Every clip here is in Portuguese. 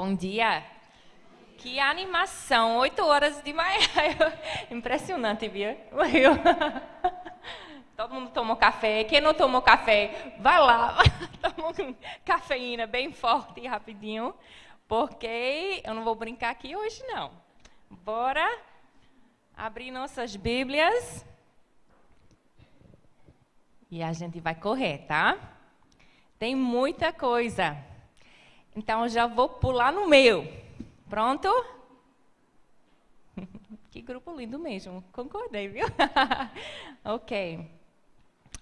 Bom dia. Que animação, 8 horas de manhã. Impressionante, viu? Todo mundo tomou café. Quem não tomou café, vai lá. Toma cafeína bem forte e rapidinho. Porque eu não vou brincar aqui hoje, não. Bora abrir nossas Bíblias. E a gente vai correr, tá? Tem muita coisa. Então, eu já vou pular no meio. Pronto? Que grupo lindo mesmo. Concordei, viu? Ok.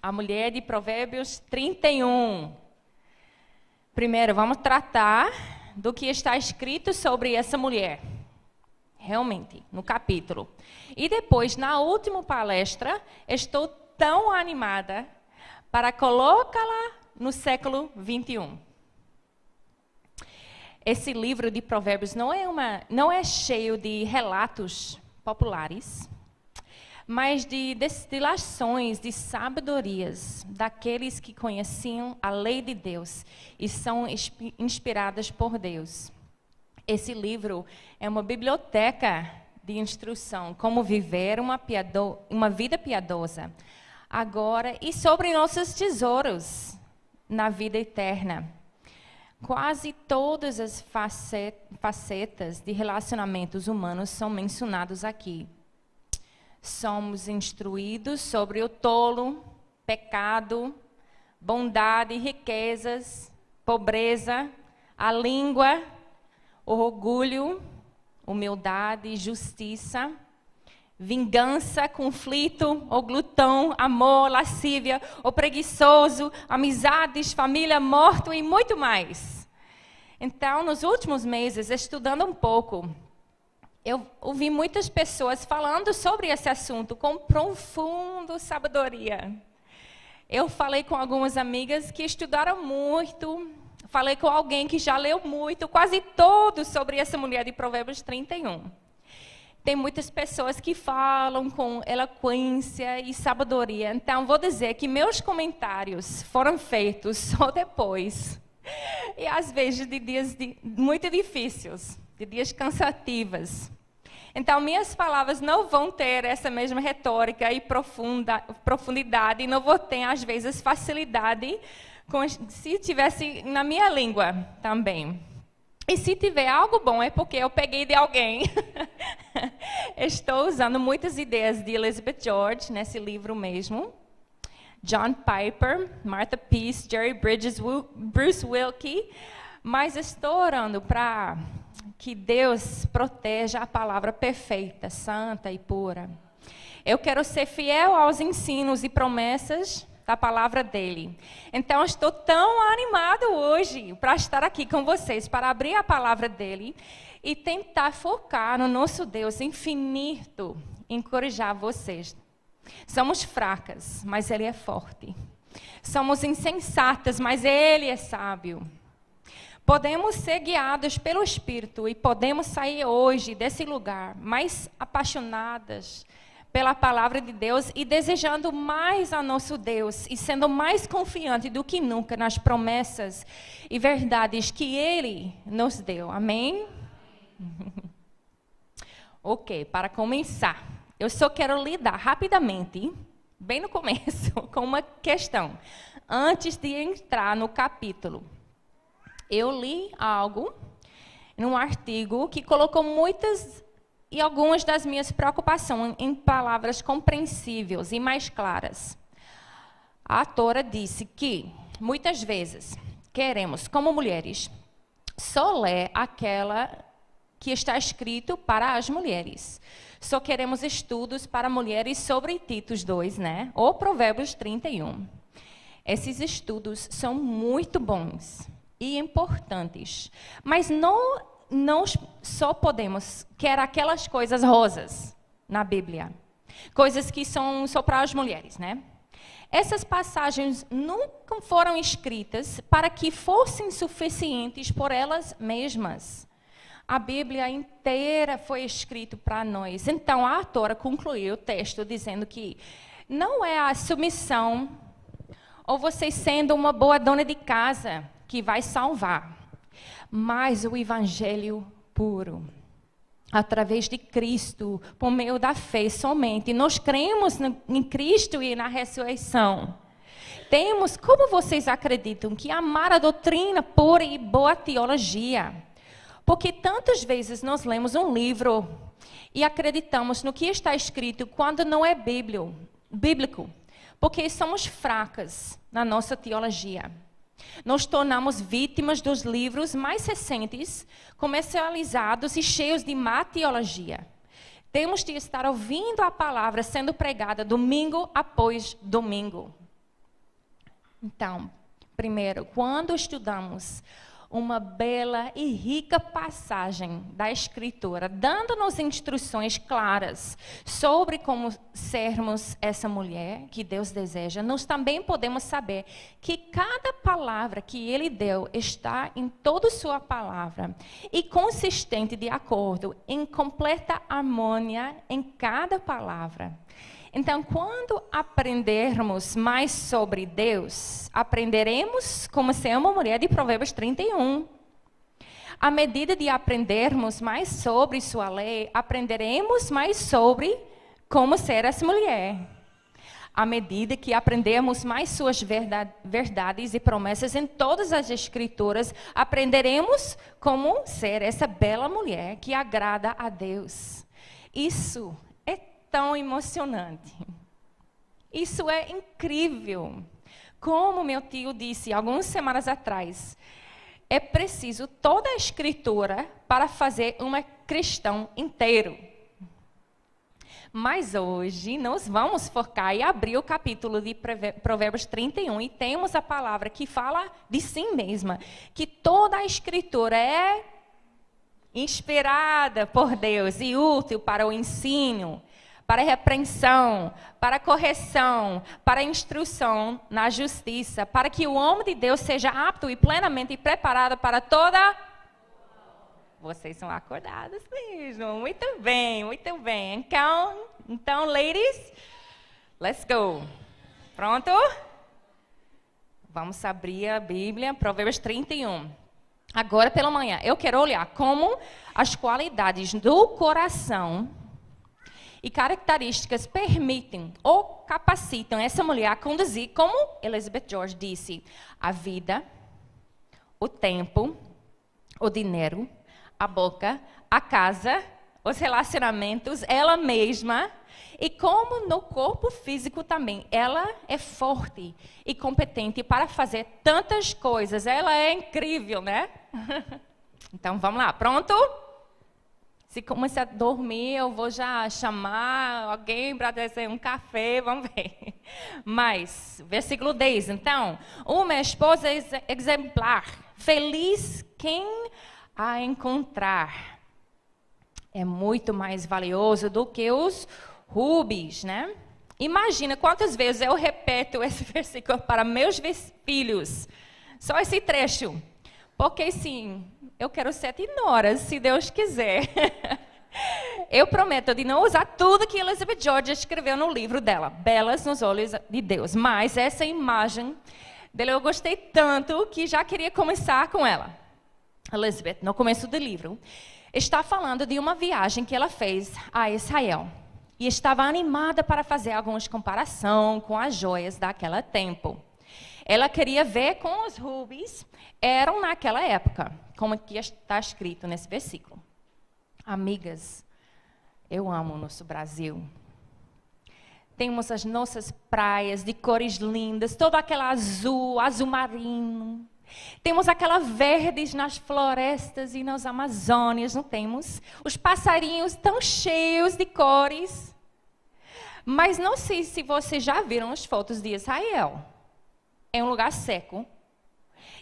A mulher de Provérbios 31. Primeiro, vamos tratar do que está escrito sobre essa mulher. Realmente, no capítulo. E depois, na última palestra, estou tão animada para colocá-la no século 21. Esse livro de Provérbios não é cheio de relatos populares, mas de destilações de sabedorias daqueles que conheciam a lei de Deus e são inspiradas por Deus. Esse livro é uma biblioteca de instrução, como viver uma vida piedosa agora e sobre nossos tesouros na vida eterna. Quase todas as facetas de relacionamentos humanos são mencionados aqui. Somos instruídos sobre o tolo, pecado, bondade, riquezas, pobreza, a língua, o orgulho, humildade, justiça, vingança, conflito, o glutão, amor, lascívia, o preguiçoso, amizades, família, morto e muito mais. Então, nos últimos meses, estudando um pouco, eu ouvi muitas pessoas falando sobre esse assunto com profunda sabedoria. Eu falei com algumas amigas que estudaram muito, falei com alguém que já leu muito, quase todo sobre essa mulher de Provérbios 31. Tem muitas pessoas que falam com eloquência e sabedoria. Então, vou dizer que meus comentários foram feitos só depois. E, às vezes, de dias muito difíceis, de dias cansativos. Então, minhas palavras não vão ter essa mesma retórica e profundidade. E não vou ter, às vezes, facilidade se tivesse na minha língua também. E se tiver algo bom, é porque eu peguei de alguém. Estou usando muitas ideias de Elizabeth George, nesse livro mesmo. John Piper, Martha Peace, Jerry Bridges, Bruce Wilkie. Mas estou orando para que Deus proteja a palavra perfeita, santa e pura. Eu quero ser fiel aos ensinos e promessas da palavra dele. Então, estou tão animado hoje para estar aqui com vocês, para abrir a palavra dele e tentar focar no nosso Deus infinito, encorajar vocês. Somos fracas, mas ele é forte. Somos insensatas, mas ele é sábio. Podemos ser guiados pelo Espírito e podemos sair hoje desse lugar mais apaixonadas pela palavra de Deus e desejando mais a nosso Deus e sendo mais confiante do que nunca nas promessas e verdades que Ele nos deu. Amém? Ok, para começar, eu só quero lidar rapidamente, bem no começo, com uma questão. Antes de entrar no capítulo, eu li algo num artigo que colocou e algumas das minhas preocupações em palavras compreensíveis e mais claras. A autora disse que, muitas vezes, queremos, como mulheres, só ler aquela que está escrito para as mulheres. Só queremos estudos para mulheres sobre Titos 2, né? Ou Provérbios 31. Esses estudos são muito bons e importantes, mas não só podemos querer aquelas coisas rosas na Bíblia, coisas que são só para as mulheres, né? Essas passagens nunca foram escritas para que fossem suficientes por elas mesmas. A Bíblia inteira foi escrita para nós. Então, a autora concluiu o texto dizendo que não é a submissão ou você sendo uma boa dona de casa que vai salvar, mas o evangelho puro. Através de Cristo, por meio da fé somente. Nós cremos em Cristo e na ressurreição. Como vocês acreditam, que amar a doutrina pura e boa teologia? Porque tantas vezes nós lemos um livro e acreditamos no que está escrito quando não é bíblico. Porque somos fracas na nossa teologia. Nos tornamos vítimas dos livros mais recentes, comercializados e cheios de má teologia. Temos de estar ouvindo a palavra sendo pregada domingo após domingo. Então, primeiro, quando estudamos uma bela e rica passagem da Escritura, dando-nos instruções claras sobre como sermos essa mulher que Deus deseja, nós também podemos saber que cada palavra que Ele deu está em toda sua palavra e consistente de acordo, em completa harmonia em cada palavra. Então, quando aprendermos mais sobre Deus, aprenderemos como ser uma mulher de Provérbios 31. À medida de aprendermos mais sobre sua lei, aprenderemos mais sobre como ser essa mulher. À medida que aprendemos mais suas verdades e promessas em todas as Escrituras, aprenderemos como ser essa bela mulher que agrada a Deus. Isso é tão emocionante. Isso é incrível. Como meu tio disse algumas semanas atrás, é preciso toda a Escritura para fazer um cristão inteiro. Mas hoje nós vamos focar e abrir o capítulo de Provérbios 31 e temos a palavra que fala de si mesma, que toda a Escritura é inspirada por Deus e útil para o ensino, para a repreensão, para a correção, para a instrução na justiça, para que o homem de Deus seja apto e plenamente preparado para toda... Vocês são acordados mesmo. Muito bem, muito bem. Então, ladies, let's go. Pronto? Vamos abrir a Bíblia, Provérbios 31. Agora pela manhã, eu quero olhar como as qualidades do coração e características permitem ou capacitam essa mulher a conduzir, como Elizabeth George disse, a vida, o tempo, o dinheiro, a boca, a casa, os relacionamentos, ela mesma, e como no corpo físico também. Ela é forte e competente para fazer tantas coisas. Ela é incrível, né? Então, vamos lá. Pronto? Se começar a dormir, eu vou já chamar alguém para trazer um café, vamos ver. Mas, versículo 10, então. Uma esposa exemplar, feliz quem a encontrar. É muito mais valioso do que os rubis, né? Imagina quantas vezes eu repito esse versículo para meus filhos. Só esse trecho. Porque, sim, eu quero 7 horas, se Deus quiser. Eu prometo de não usar tudo que Elizabeth George escreveu no livro dela, Belas nos Olhos de Deus. Mas essa imagem dela eu gostei tanto que já queria começar com ela. Elizabeth, no começo do livro, está falando de uma viagem que ela fez a Israel. E estava animada para fazer algumas comparações com as joias daquele tempo. Ela queria ver como os rubis eram naquela época, como que está escrito nesse versículo. Amigas, eu amo o nosso Brasil. Temos as nossas praias de cores lindas, todo aquele azul, azul marinho. Temos aquela verdes nas florestas e nas Amazônias, não temos? Os passarinhos tão cheios de cores. Mas não sei se vocês já viram as fotos de Israel. É um lugar seco.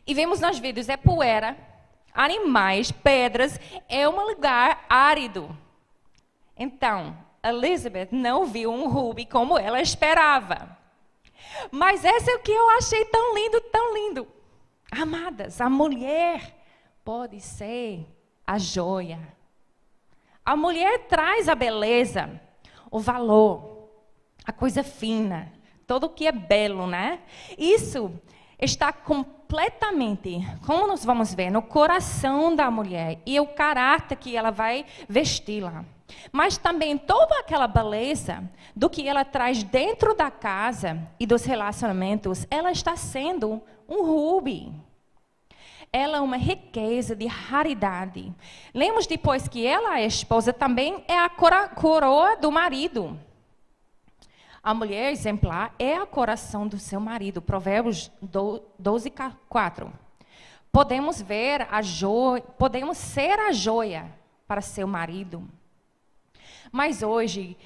E vemos nos vídeos, é poeira, animais, pedras. É um lugar árido. Então, Elizabeth não viu um rubi como ela esperava. Mas esse é o que eu achei tão lindo, tão lindo. Amadas, a mulher pode ser a joia. A mulher traz a beleza, o valor, a coisa fina, tudo o que é belo, né? Isso está completamente, como nós vamos ver, no coração da mulher e o caráter que ela vai vestir lá. Mas também toda aquela beleza do que ela traz dentro da casa e dos relacionamentos, ela está sendo um rubi. Ela é uma riqueza de raridade. Lemos depois que ela, a esposa, também é a coroa do marido. A mulher exemplar é a coração do seu marido. Provérbios 12:4. Podemos ser a joia para seu marido. Mas hoje,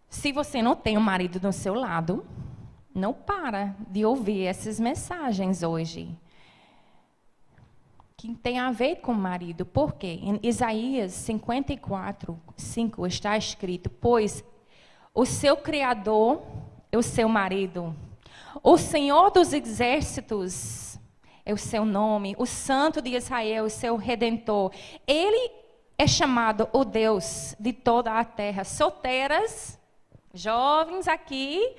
se você não tem um marido do seu lado, não para de ouvir essas mensagens hoje. Que tem a ver com o marido. Por quê? Em Isaías 54:5 está escrito: pois o seu Criador é o seu marido. O Senhor dos exércitos é o seu nome. O Santo de Israel é o seu Redentor. Ele é chamado o Deus de toda a terra. Solteiras, jovens aqui,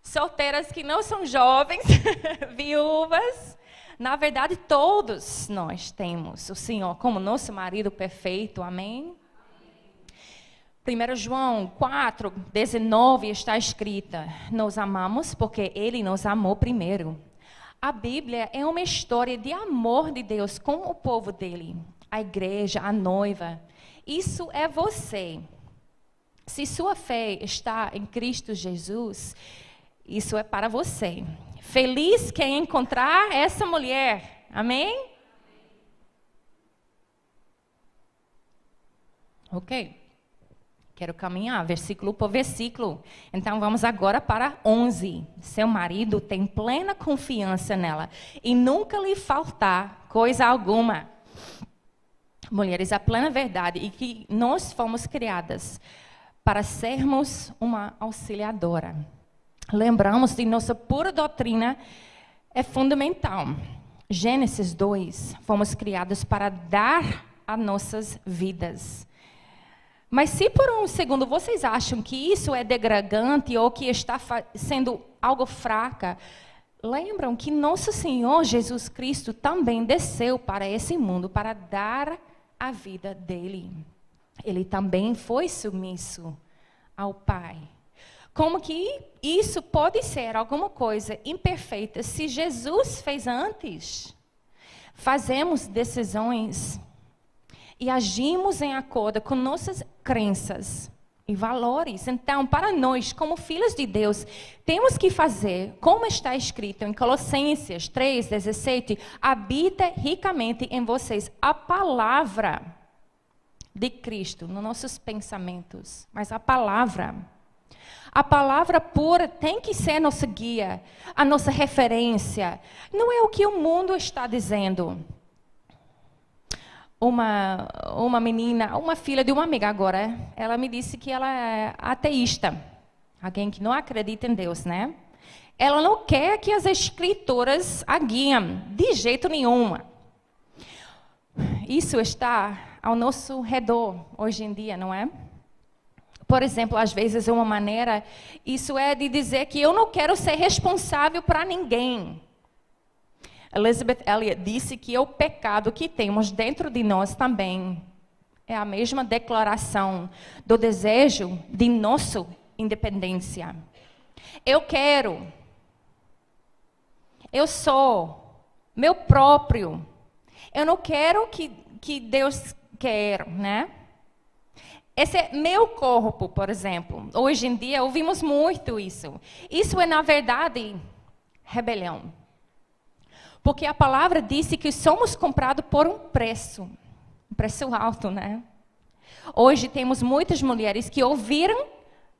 solteiras que não são jovens, viúvas. Na verdade, todos nós temos o Senhor como nosso marido perfeito. Amém? 1 João 4:19 está escrita: nós amamos porque Ele nos amou primeiro. A Bíblia é uma história de amor de Deus com o povo dele, a igreja, a noiva. Isso é você. Se sua fé está em Cristo Jesus, isso é para você. Feliz quem encontrar essa mulher. Amém? Ok. Quero caminhar versículo por versículo. Então vamos agora para 11. Seu marido tem plena confiança nela e nunca lhe faltar coisa alguma. Mulheres, a plena verdade é que nós fomos criadas para sermos uma auxiliadora. Lembramos de nossa pura doutrina é fundamental. Gênesis 2, fomos criados para dar as nossas vidas. Mas se por um segundo vocês acham que isso é degradante ou que está sendo algo fraca, lembram que nosso Senhor Jesus Cristo também desceu para esse mundo para dar a vida dele. Ele também foi submisso ao Pai. Como que isso pode ser alguma coisa imperfeita se Jesus fez antes? Fazemos decisões e agimos em acordo com nossas crenças e valores. Então, para nós, como filhos de Deus, temos que fazer, como está escrito em Colossenses 3:17, habita ricamente em vocês a palavra de Cristo, nos nossos pensamentos. Mas a palavra pura tem que ser nossa guia, a nossa referência. Não é o que o mundo está dizendo. Uma menina, uma filha de uma amiga agora, ela me disse que ela é ateísta. Alguém que não acredita em Deus, né? Ela não quer que as escrituras a guiem, de jeito nenhum. Isso está ao nosso redor hoje em dia, não é? Por exemplo, às vezes uma maneira, isso é de dizer que eu não quero ser responsável para ninguém. Elizabeth Elliot disse que o pecado que temos dentro de nós também é a mesma declaração do desejo de nossa independência. Eu quero. Eu sou meu próprio. Eu não quero que Deus quer, né? Esse é meu corpo, por exemplo. Hoje em dia ouvimos muito isso. Isso é, na verdade, rebelião. Porque a palavra disse que somos comprados por um preço alto, né? Hoje temos muitas mulheres que ouviram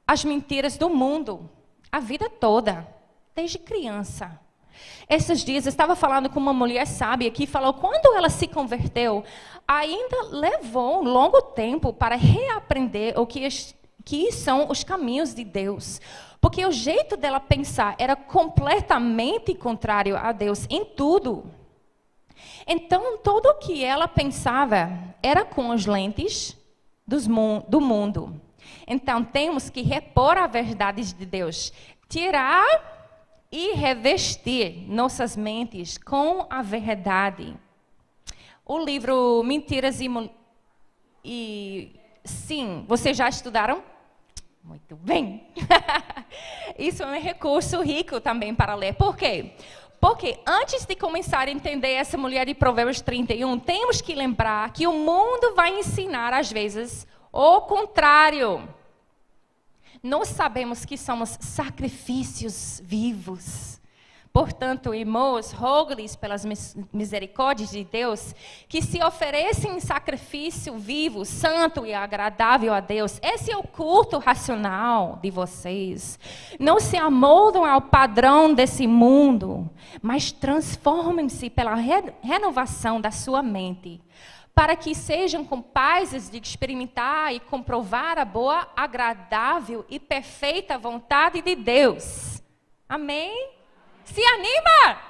as mentiras do mundo a vida toda, desde criança. Esses dias eu estava falando com uma mulher sábia que falou quando ela se converteu, ainda levou um longo tempo para reaprender o que são os caminhos de Deus. Porque o jeito dela pensar era completamente contrário a Deus em tudo. Então, tudo o que ela pensava era com as lentes do mundo. Então, temos que repor as verdades de Deus. Tirar e revestir nossas mentes com a verdade. O livro Mentiras e sim, vocês já estudaram? Muito bem. Isso é um recurso rico também para ler. Por quê? Porque antes de começar a entender essa mulher de Provérbios 31, temos que lembrar que o mundo vai ensinar, às vezes, o contrário. Nós sabemos que somos sacrifícios vivos. Portanto, irmãos, rogo-lhes pelas misericórdias de Deus, que se oferecem em sacrifício vivo, santo e agradável a Deus. Esse é o culto racional de vocês. Não se amoldam ao padrão desse mundo, mas transformem-se pela renovação da sua mente, para que sejam capazes de experimentar e comprovar a boa, agradável e perfeita vontade de Deus. Amém? Se anima!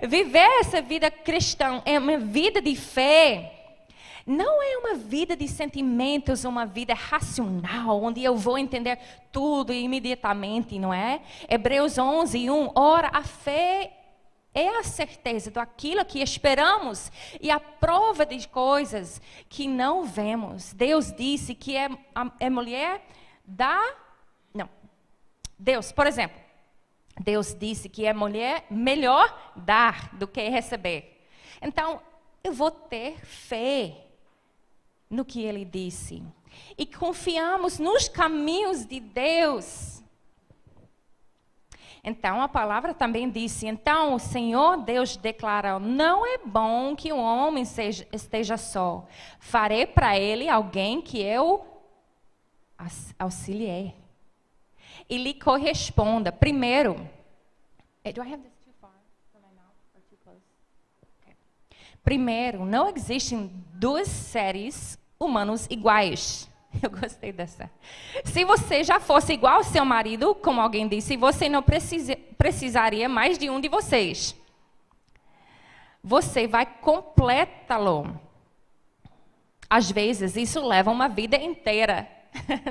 Viver essa vida cristã é uma vida de fé. Não é uma vida de sentimentos, uma vida racional, onde eu vou entender tudo imediatamente, não é? Hebreus 11:1. Ora, a fé é a certeza daquilo que esperamos e a prova de coisas que não vemos. Deus disse que é mulher da... Não. Deus, por exemplo. Deus disse que é mulher melhor dar do que receber. Então, eu vou ter fé no que Ele disse. E confiamos nos caminhos de Deus. Então, a palavra também disse, então o Senhor Deus declarou, não é bom que o homem esteja só. Farei para ele alguém que eu auxiliei. E lhe corresponda. Primeiro, do I have this too far from my mouth or too close? Okay. Primeiro, não existem dois seres humanos iguais. Eu gostei dessa. Se você já fosse igual ao seu marido, como alguém disse, você não precisaria mais de um de vocês. Você vai completá-lo. Às vezes, isso leva uma vida inteira.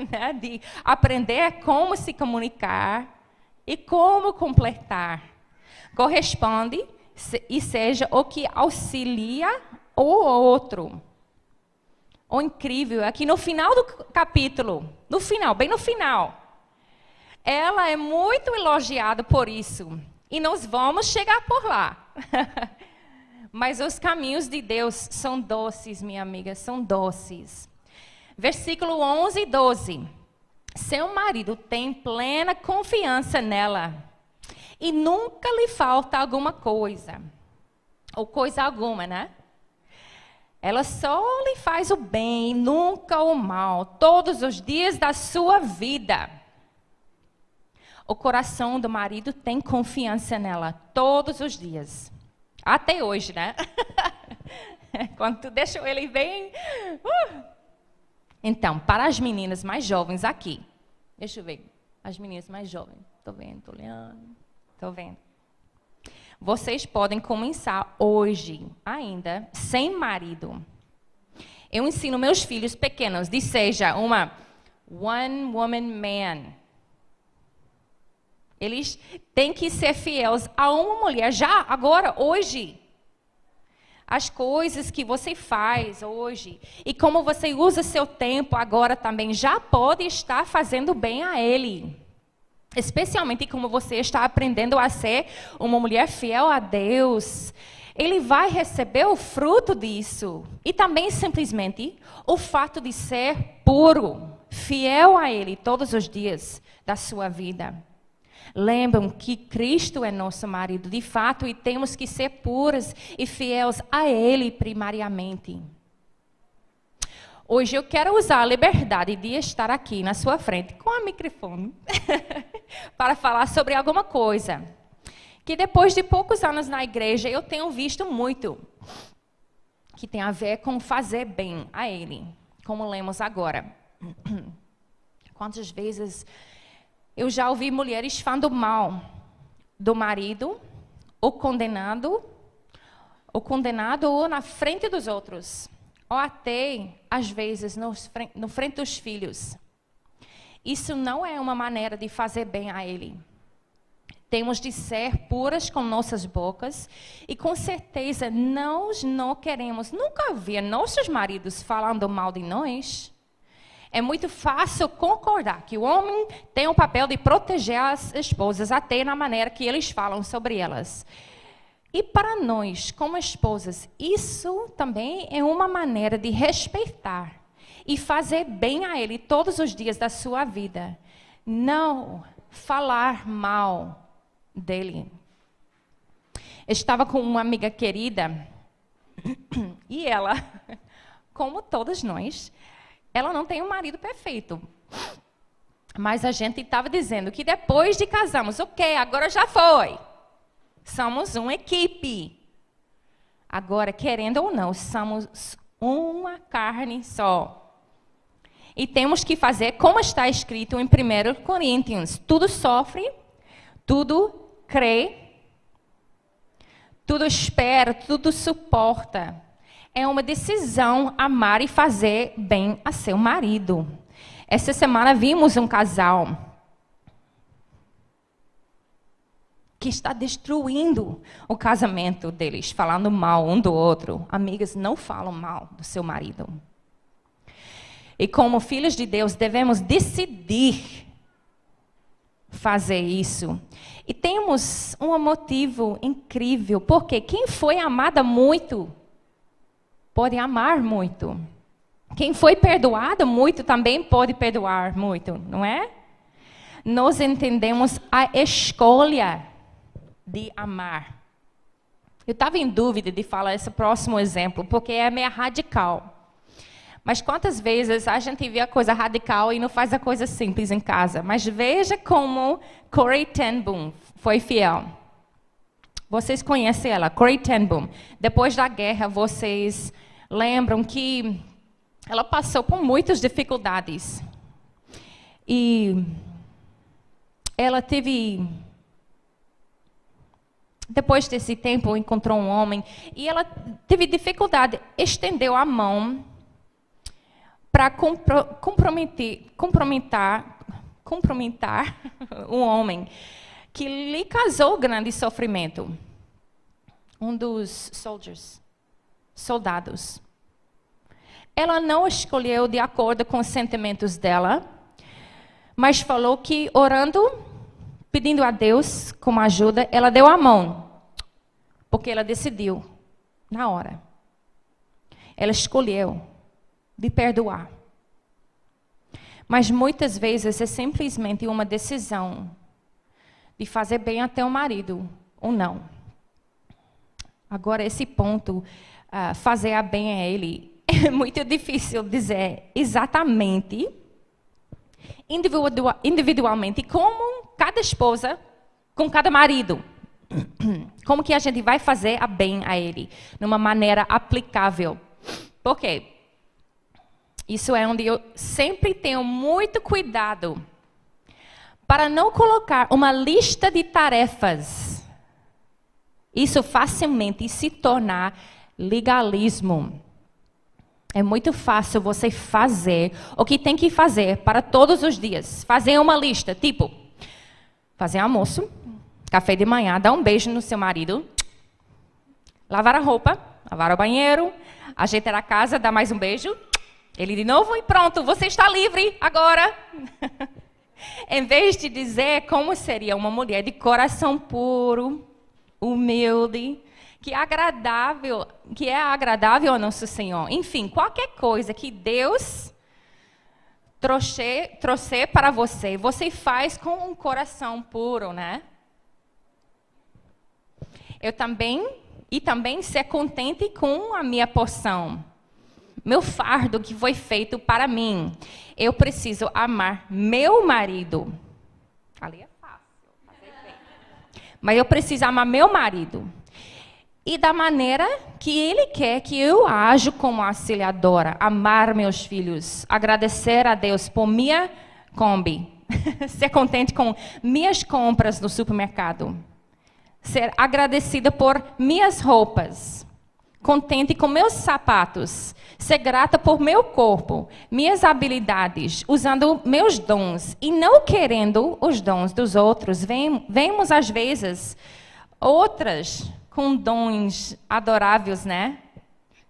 Né, de aprender como se comunicar e como completar. Corresponde e seja o que auxilia o outro. O incrível é que no final do capítulo, bem no final, ela é muito elogiada por isso. E nós vamos chegar por lá. Mas os caminhos de Deus são doces, minha amiga, são doces. Versículo 11 e 12. Seu marido tem plena confiança nela e nunca lhe falta alguma coisa. Ou coisa alguma, né? Ela só lhe faz o bem, nunca o mal, todos os dias da sua vida. O coração do marido tem confiança nela todos os dias. Até hoje, né? Quando tu deixa ele bem... Então, para as meninas mais jovens aqui, deixa eu ver, as meninas mais jovens, estou vendo, estou olhando, estou vendo. Vocês podem começar hoje, ainda, sem marido. Eu ensino meus filhos pequenos de seja uma one-woman man. Eles têm que ser fiéis a uma mulher, já, agora, hoje. As coisas que você faz hoje e como você usa seu tempo agora também já pode estar fazendo bem a ele. Especialmente como você está aprendendo a ser uma mulher fiel a Deus. Ele vai receber o fruto disso. E também simplesmente o fato de ser puro, fiel a Ele todos os dias da sua vida. Lembram que Cristo é nosso marido, de fato, e temos que ser puras e fiéis a Ele primariamente. Hoje eu quero usar a liberdade de estar aqui na sua frente com o microfone para falar sobre alguma coisa que depois de poucos anos na igreja eu tenho visto muito, que tem a ver com fazer bem a Ele, como lemos agora. Quantas vezes... eu já ouvi mulheres falando mal do marido, o condenado ou na frente dos outros, ou até, às vezes, no frente dos filhos. Isso não é uma maneira de fazer bem a ele. Temos de ser puras com nossas bocas e com certeza nós não queremos nunca ver nossos maridos falando mal de nós. É muito fácil concordar que o homem tem o papel de proteger as esposas até na maneira que eles falam sobre elas. E para nós, como esposas, isso também é uma maneira de respeitar e fazer bem a ele todos os dias da sua vida. Não falar mal dele. Eu estava com uma amiga querida e ela, como todos nós, ela não tem um marido perfeito. Mas a gente estava dizendo que depois de casarmos, ok, agora já foi. Somos uma equipe. Agora, querendo ou não, somos uma carne só. E temos que fazer como está escrito em 1 Coríntios. Tudo sofre, tudo crê, tudo espera, tudo suporta. É uma decisão amar e fazer bem a seu marido. Essa semana vimos um casal que está destruindo o casamento deles, falando mal um do outro. Amigas, não falam mal do seu marido. E como filhos de Deus, devemos decidir fazer isso. E temos um motivo incrível, porque quem foi amada muito, pode amar muito. Quem foi perdoado muito, também pode perdoar muito, não é? Nós entendemos a escolha de amar. Eu estava em dúvida de falar esse próximo exemplo, porque é meio radical. Mas quantas vezes a gente vê a coisa radical e não faz a coisa simples em casa? Mas veja como Corrie ten Boom foi fiel. Vocês conhecem ela, Corrie ten Boom. Depois da guerra, vocês lembram que ela passou por muitas dificuldades. E ela teve... Depois desse tempo, encontrou um homem. E ela teve dificuldade, estendeu a mão para comprometer um homem que lhe causou grande sofrimento. Um dos soldados. Ela não escolheu de acordo com os sentimentos dela, mas falou que orando, pedindo a Deus como ajuda, ela deu a mão, porque ela decidiu na hora. Ela escolheu de perdoar. Mas muitas vezes é simplesmente uma decisão de fazer bem até o marido ou não. Agora, esse ponto, fazer a bem a ele, é muito difícil dizer exatamente, individualmente, como cada esposa, com cada marido. Como que a gente vai fazer a bem a ele, numa maneira aplicável. Por quê? Isso é onde eu sempre tenho muito cuidado para não colocar uma lista de tarefas. Isso facilmente se tornar legalismo. É muito fácil você fazer o que tem que fazer para todos os dias. Fazer uma lista, tipo, fazer almoço, café de manhã, dar um beijo no seu marido, lavar a roupa, lavar o banheiro, ajeitar a casa, dar mais um beijo. Ele de novo e pronto, você está livre agora. Em vez de dizer como seria uma mulher de coração puro, humilde, que é agradável ao nosso Senhor. Enfim, qualquer coisa que Deus trouxer para você, você faz com um coração puro, né? também ser contente com a minha porção. Meu fardo que foi feito para mim. Eu preciso amar meu marido. Ali é fácil, fazer bem. Mas eu preciso amar meu marido. E da maneira que ele quer que eu ajo como auxiliadora. Amar meus filhos. Agradecer a Deus por minha Kombi. Ser contente com minhas compras no supermercado. Ser agradecida por minhas roupas. contente com meus sapatos, ser grata por meu corpo, minhas habilidades, usando meus dons e não querendo os dons dos outros. Vemos às vezes outras com dons adoráveis, né?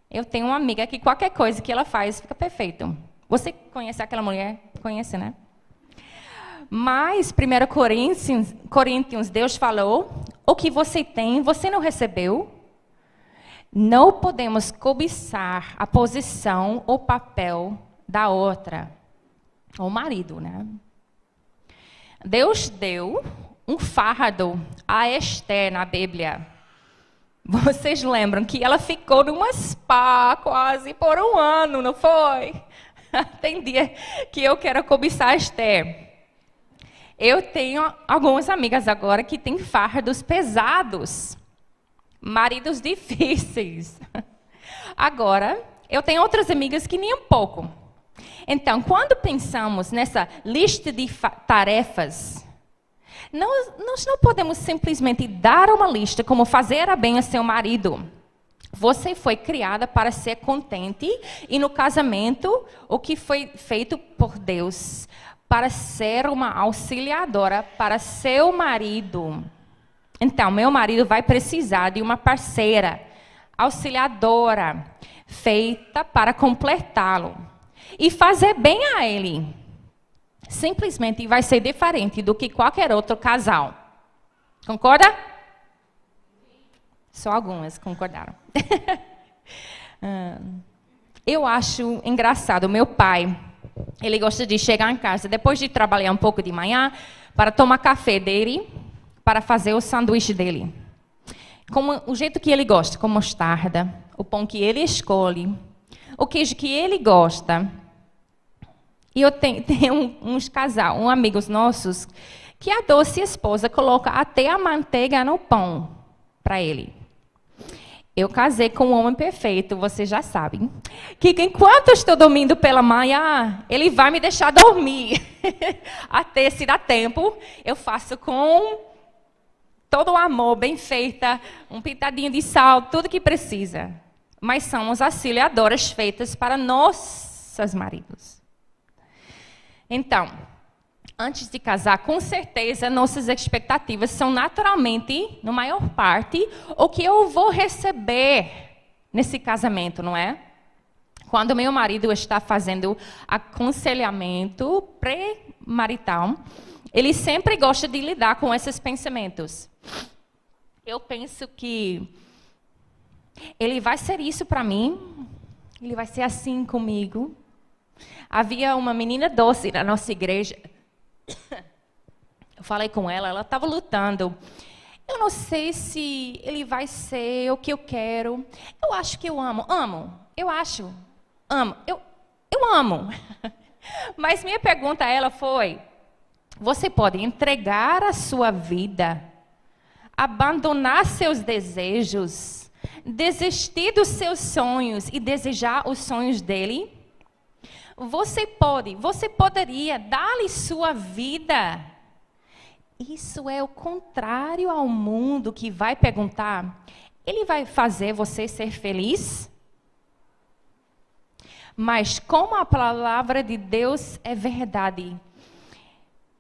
Eu tenho uma amiga que qualquer coisa que ela faz fica perfeito. Você conhece aquela mulher? Conhece, né? Mas 1 Coríntios, Deus falou, o que você tem, você não recebeu. Não podemos cobiçar a posição ou papel da outra. O marido, né? Deus deu um fardo a Esther na Bíblia. Vocês lembram que ela ficou numa spa quase por um ano, não foi? Tem dia que eu quero cobiçar a Esther. Eu tenho algumas amigas agora que têm fardos pesados, maridos difíceis. Agora, eu tenho outras amigas que nem um pouco. Então, quando pensamos nessa lista de tarefas, nós não podemos simplesmente dar uma lista como fazer a bem a seu marido. Você foi criada para ser contente e no casamento, o que foi feito por Deus, para ser uma auxiliadora para seu marido. Então, meu marido vai precisar de uma parceira, auxiliadora, feita para completá-lo e fazer bem a ele. Simplesmente vai ser diferente do que qualquer outro casal. Concorda? Só algumas concordaram. Eu acho engraçado. Meu pai, ele gosta de chegar em casa depois de trabalhar um pouco de manhã para tomar café dele, para fazer o sanduíche dele. Como o jeito que ele gosta, com mostarda, o pão que ele escolhe, o queijo que ele gosta. E eu tenho um amigos nossos, que a doce esposa coloca até a manteiga no pão para ele. Eu casei com um homem perfeito, vocês já sabem. Que enquanto eu estou dormindo pela manhã, ele vai me deixar dormir. Até se dá tempo, eu faço com todo o amor, bem feita, um pitadinho de sal, tudo que precisa. Mas somos auxiliadoras feitas para nossos maridos. Então, antes de casar, com certeza, nossas expectativas são naturalmente, na maior parte, o que eu vou receber nesse casamento, não é? Quando meu marido está fazendo aconselhamento pré-marital, ele sempre gosta de lidar com esses pensamentos. Eu penso que ele vai ser isso para mim, ele vai ser assim comigo. Havia uma menina doce na nossa igreja. Eu falei com ela, ela estava lutando. Eu não sei se ele vai ser o que eu quero. Eu acho que eu amo. Eu acho. Eu amo. Mas minha pergunta a ela foi: você pode entregar a sua vida, abandonar seus desejos, desistir dos seus sonhos e desejar os sonhos dele? Você poderia dar-lhe sua vida. Isso é o contrário ao mundo que vai perguntar: ele vai fazer você ser feliz? Mas como a palavra de Deus é verdade,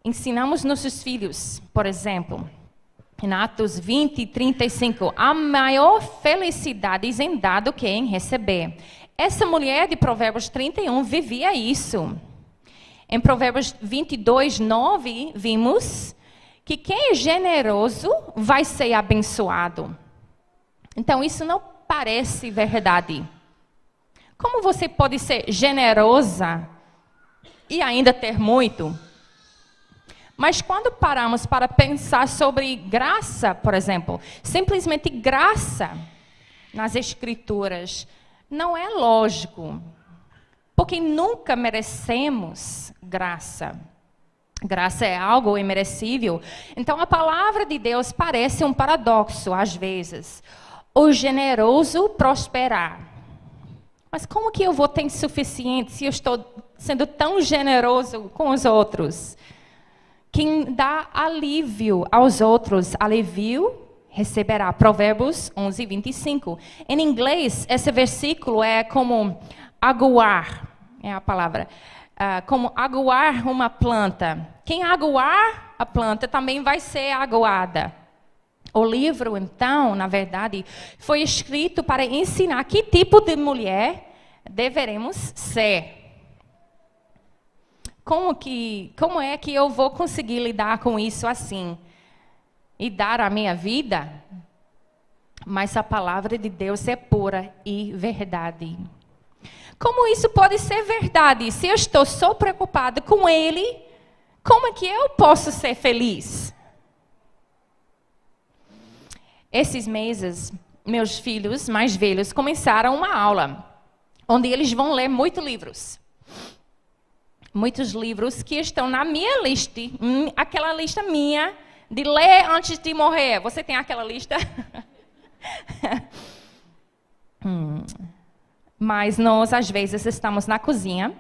ensinamos nossos filhos, por exemplo, em Atos 20, 35, a maior felicidade em dar do que em receber. Essa mulher de Provérbios 31 vivia isso. Em Provérbios 22, 9, vimos que quem é generoso vai ser abençoado. Então, isso não parece verdade. Como você pode ser generosa e ainda ter muito? Mas quando paramos para pensar sobre graça, por exemplo, simplesmente graça nas Escrituras, não é lógico, porque nunca merecemos graça. Graça é algo imerecível. Então, a palavra de Deus parece um paradoxo, às vezes. O generoso prosperar. Mas como que eu vou ter suficiente se eu estou sendo tão generoso com os outros? Quem dá alívio aos outros, alívio receberá. Provérbios 11, 25. Em inglês, esse versículo é como aguar, é a palavra, como aguar uma planta. Quem aguar a planta também vai ser aguada. O livro, então, na verdade, foi escrito para ensinar que tipo de mulher deveremos ser. Como é que eu vou conseguir lidar com isso assim? E dar a minha vida? Mas a palavra de Deus é pura e verdade. Como isso pode ser verdade? Se eu estou só preocupada com Ele, como é que eu posso ser feliz? Esses meses, meus filhos mais velhos começaram uma aula, onde eles vão ler muitos livros. Muitos livros que estão na minha lista, aquela lista minha, de ler antes de morrer. Você tem aquela lista? Mas nós, às vezes, estamos na cozinha,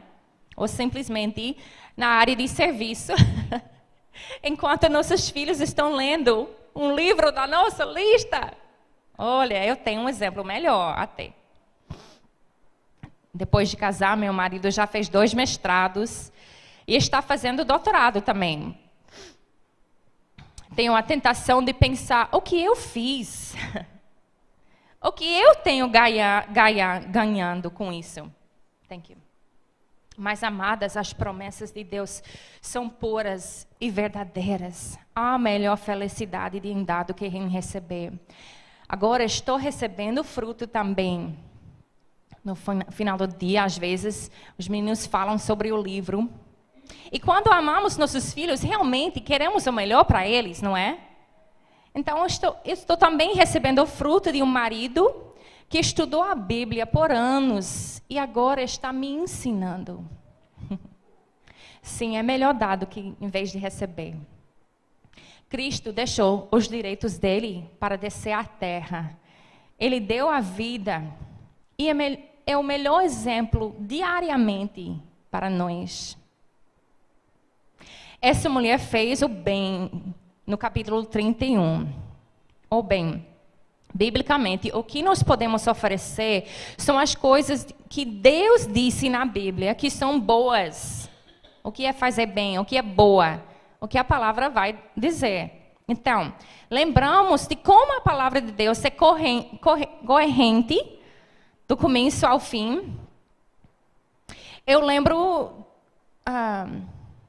ou simplesmente na área de serviço, enquanto nossos filhos estão lendo um livro da nossa lista. Olha, eu tenho um exemplo melhor até. Depois de casar, meu marido já fez 2 mestrados e está fazendo doutorado também. Tenho a tentação de pensar, o que eu fiz? O que eu tenho ganhando com isso? Thank you. Mas, amadas, as promessas de Deus são puras e verdadeiras. Há melhor felicidade de dar do que em receber. Agora estou recebendo fruto também. No final do dia, às vezes, os meninos falam sobre o livro. E quando amamos nossos filhos, realmente queremos o melhor para eles, não é? Então, eu estou também recebendo o fruto de um marido que estudou a Bíblia por anos e agora está me ensinando. Sim, é melhor dar do que em vez de receber. Cristo deixou os direitos dele para descer à terra. Ele deu a vida e é o melhor exemplo diariamente para nós. Essa mulher fez o bem no capítulo 31. O bem. Biblicamente, o que nós podemos oferecer são as coisas que Deus disse na Bíblia que são boas. O que é fazer bem, o que é boa, o que a palavra vai dizer. Então, lembramos de como a palavra de Deus é coerente do começo ao fim. Eu lembro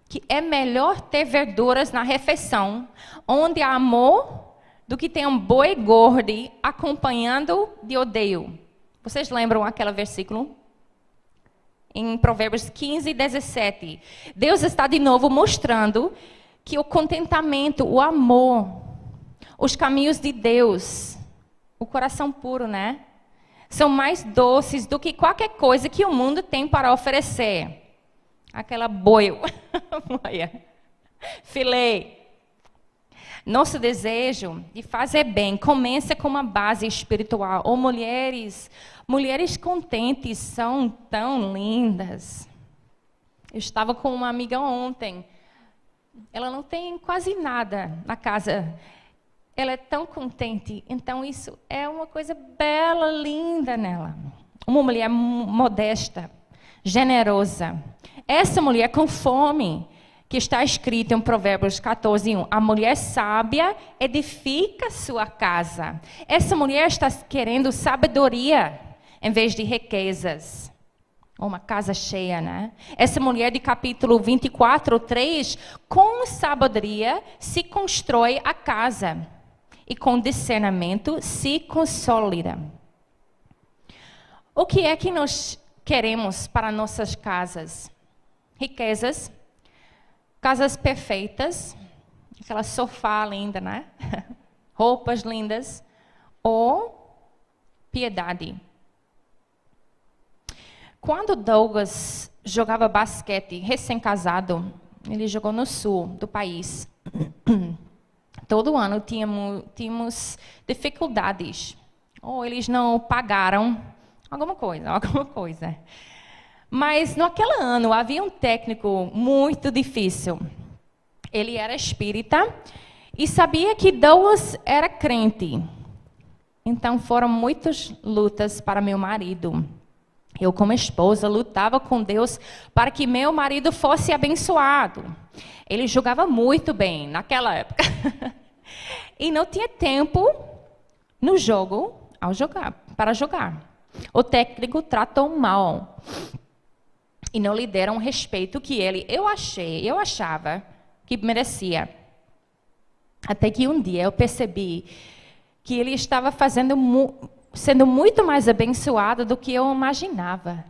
que é melhor ter verduras na refeição, onde há amor, do que ter um boi gordo acompanhando de odeio. Vocês lembram aquele versículo? Em Provérbios 15, 17. Deus está de novo mostrando que o contentamento, o amor, os caminhos de Deus, o coração puro, né? São mais doces do que qualquer coisa que o mundo tem para oferecer. Aquela boia, filé. Nosso desejo de fazer bem começa com uma base espiritual. Ou mulheres contentes são tão lindas. Eu estava com uma amiga ontem. Ela não tem quase nada na casa. Ela é tão contente. Então isso é uma coisa bela, linda nela. Uma mulher modesta, generosa. Essa mulher com fome, que está escrito em Provérbios 14:1. A mulher sábia edifica sua casa. Essa mulher está querendo sabedoria em vez de riquezas. Uma casa cheia, né? Essa mulher de capítulo 24:3, com sabedoria se constrói a casa e com discernimento se consolida. O que é que nós queremos para nossas casas? Riquezas, casas perfeitas, aquela sofá linda, né? Roupas lindas, ou piedade. Quando Douglas jogava basquete, recém-casado, ele jogou no sul do país. Todo ano tínhamos dificuldades. Ou eles não pagaram alguma coisa. Mas naquele ano havia um técnico muito difícil. Ele era espírita E sabia que Deus era crente. Então foram muitas lutas para meu marido. Eu, como esposa, lutava com Deus para que meu marido fosse abençoado. Ele jogava muito bem naquela época. E não tinha tempo no jogo para jogar. O técnico tratou mal. E não lhe deram o respeito que eu achava que merecia. Até que um dia eu percebi que ele estava sendo muito mais abençoado do que eu imaginava.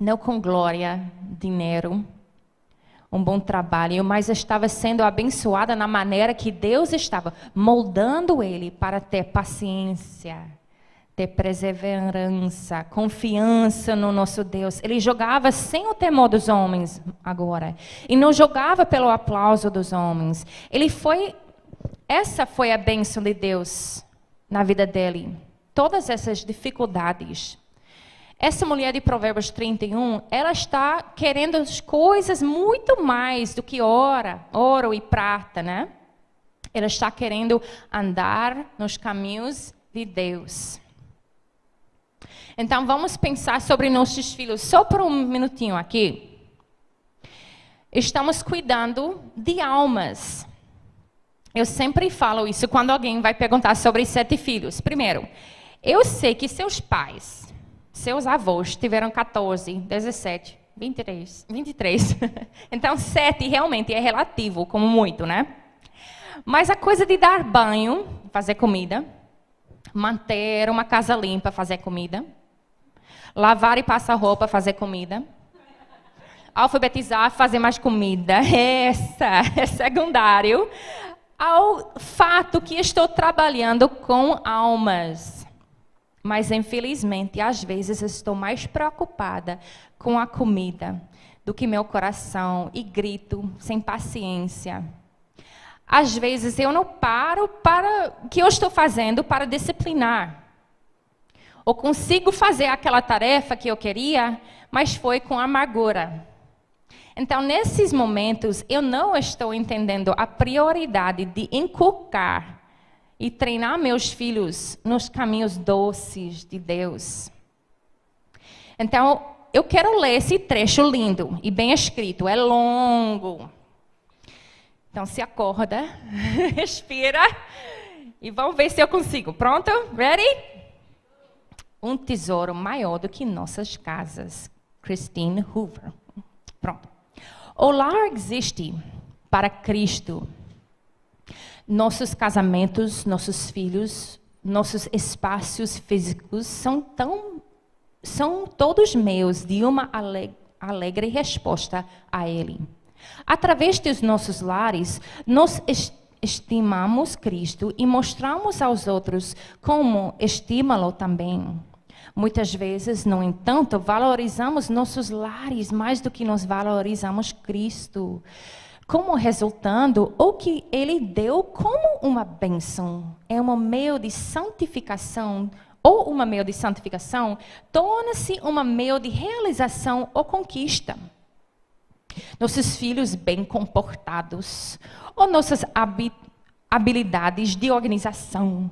Não com glória, dinheiro, um bom trabalho, mas estava sendo abençoada na maneira que Deus estava moldando ele para ter paciência, ter perseverança, confiança no nosso Deus. Ele jogava sem o temor dos homens agora. E não jogava pelo aplauso dos homens. Essa foi a bênção de Deus na vida dele. Todas essas dificuldades. Essa mulher de Provérbios 31, ela está querendo as coisas muito mais do que ouro e prata, né? Ela está querendo andar nos caminhos de Deus. Então, vamos pensar sobre nossos filhos. Só por um minutinho aqui. Estamos cuidando de almas. Eu sempre falo isso quando alguém vai perguntar sobre 7 filhos. Primeiro, eu sei que seus pais, seus avós tiveram 14, 17, 23. Então, 7 realmente é relativo, como muito, né? Mas a coisa de dar banho, fazer comida, manter uma casa limpa, fazer comida, lavar e passar roupa, fazer comida, alfabetizar, fazer mais comida, essa é secundário ao fato que estou trabalhando com almas. Mas, infelizmente, às vezes estou mais preocupada com a comida do que meu coração e grito sem paciência. Às vezes eu não paro para o que eu estou fazendo para disciplinar. Ou consigo fazer aquela tarefa que eu queria, mas foi com amargura. Então, nesses momentos, eu não estou entendendo a prioridade de inculcar e treinar meus filhos nos caminhos doces de Deus. Então, eu quero ler esse trecho lindo e bem escrito. É longo. Então, se acorda, respira e vamos ver se eu consigo. Pronto? Ready? Um tesouro maior do que nossas casas. Christine Hoover. Pronto. O lar existe para Cristo. Nossos casamentos, nossos filhos, nossos espaços físicos são todos meus de uma alegre resposta a Ele. Através dos nossos lares, nós estimamos Cristo e mostramos aos outros como estimá-lo também. Muitas vezes, no entanto, valorizamos nossos lares mais do que nós valorizamos Cristo. Como resultando, o que Ele deu como uma bênção é um meio de santificação, ou uma meio de santificação, torna-se uma meio de realização ou conquista. Nossos filhos bem comportados, ou nossas habilidades de organização,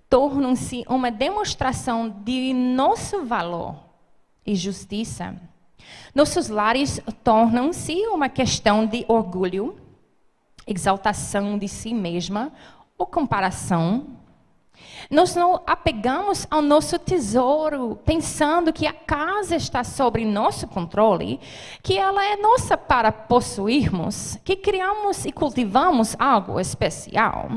tornam-se uma demonstração de nosso valor e justiça. Nossos lares tornam-se uma questão de orgulho, exaltação de si mesma ou comparação. Nós não apegamos ao nosso tesouro, pensando que a casa está sob nosso controle, que ela é nossa para possuirmos, que criamos e cultivamos algo especial.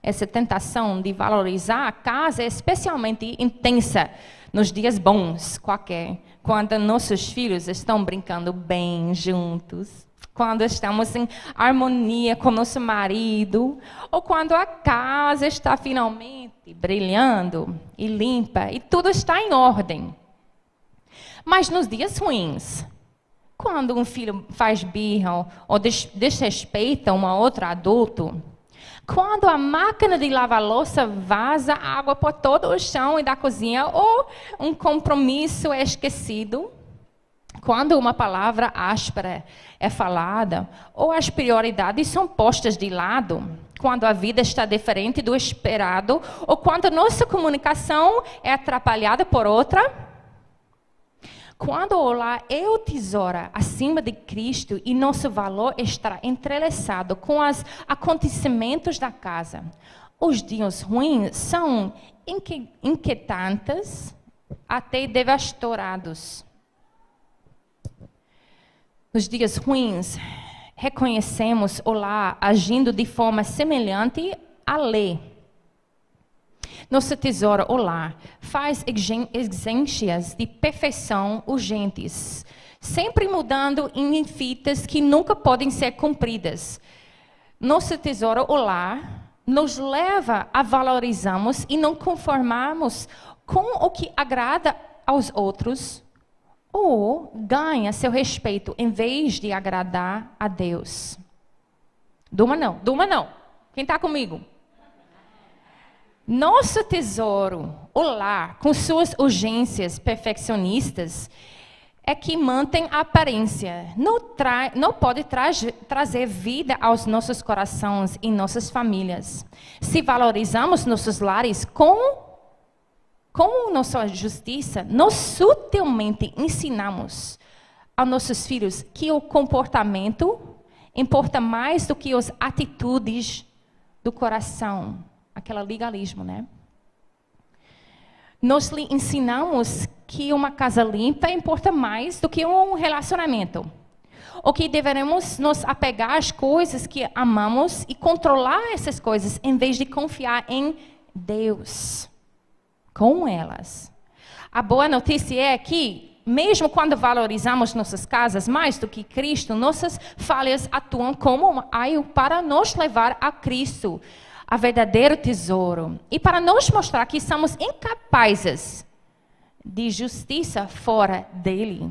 Essa tentação de valorizar a casa é especialmente intensa nos dias bons, quando nossos filhos estão brincando bem juntos, quando estamos em harmonia com nosso marido, ou quando a casa está finalmente brilhando e limpa e tudo está em ordem. Mas nos dias ruins, quando um filho faz birra ou desrespeita um outro adulto, quando a máquina de lavar louça vaza água por todo o chão e da cozinha, ou um compromisso é esquecido, quando uma palavra áspera é falada, ou as prioridades são postas de lado, quando a vida está diferente do esperado, ou quando nossa comunicação é atrapalhada por outra. Quando o lar é o tesouro acima de Cristo e nosso valor está entrelaçado com os acontecimentos da casa, os dias ruins são inquietantes, até devastadoros. Nos dias ruins, reconhecemos o lar agindo de forma semelhante à lei. Nosso tesouro, o lar, faz exigências de perfeição urgentes, sempre mudando em fitas que nunca podem ser cumpridas. Nosso tesouro, o lar, nos leva a valorizarmos e não conformarmos com o que agrada aos outros ou ganha seu respeito em vez de agradar a Deus. Durma não. Quem está comigo? Nosso tesouro, o lar, com suas urgências perfeccionistas, é que mantém a aparência. Não pode trazer vida aos nossos corações e nossas famílias. Se valorizamos nossos lares com nossa justiça, nós sutilmente ensinamos aos nossos filhos que o comportamento importa mais do que as atitudes do coração. Aquele legalismo, né? Nós lhe ensinamos que uma casa limpa importa mais do que um relacionamento. Ou que devemos nos apegar às coisas que amamos e controlar essas coisas, em vez de confiar em Deus com elas. A boa notícia é que, mesmo quando valorizamos nossas casas mais do que Cristo, nossas falhas atuam como um aio para nos levar a Cristo, a verdadeiro tesouro, e para nos mostrar que somos incapazes de justiça fora dele.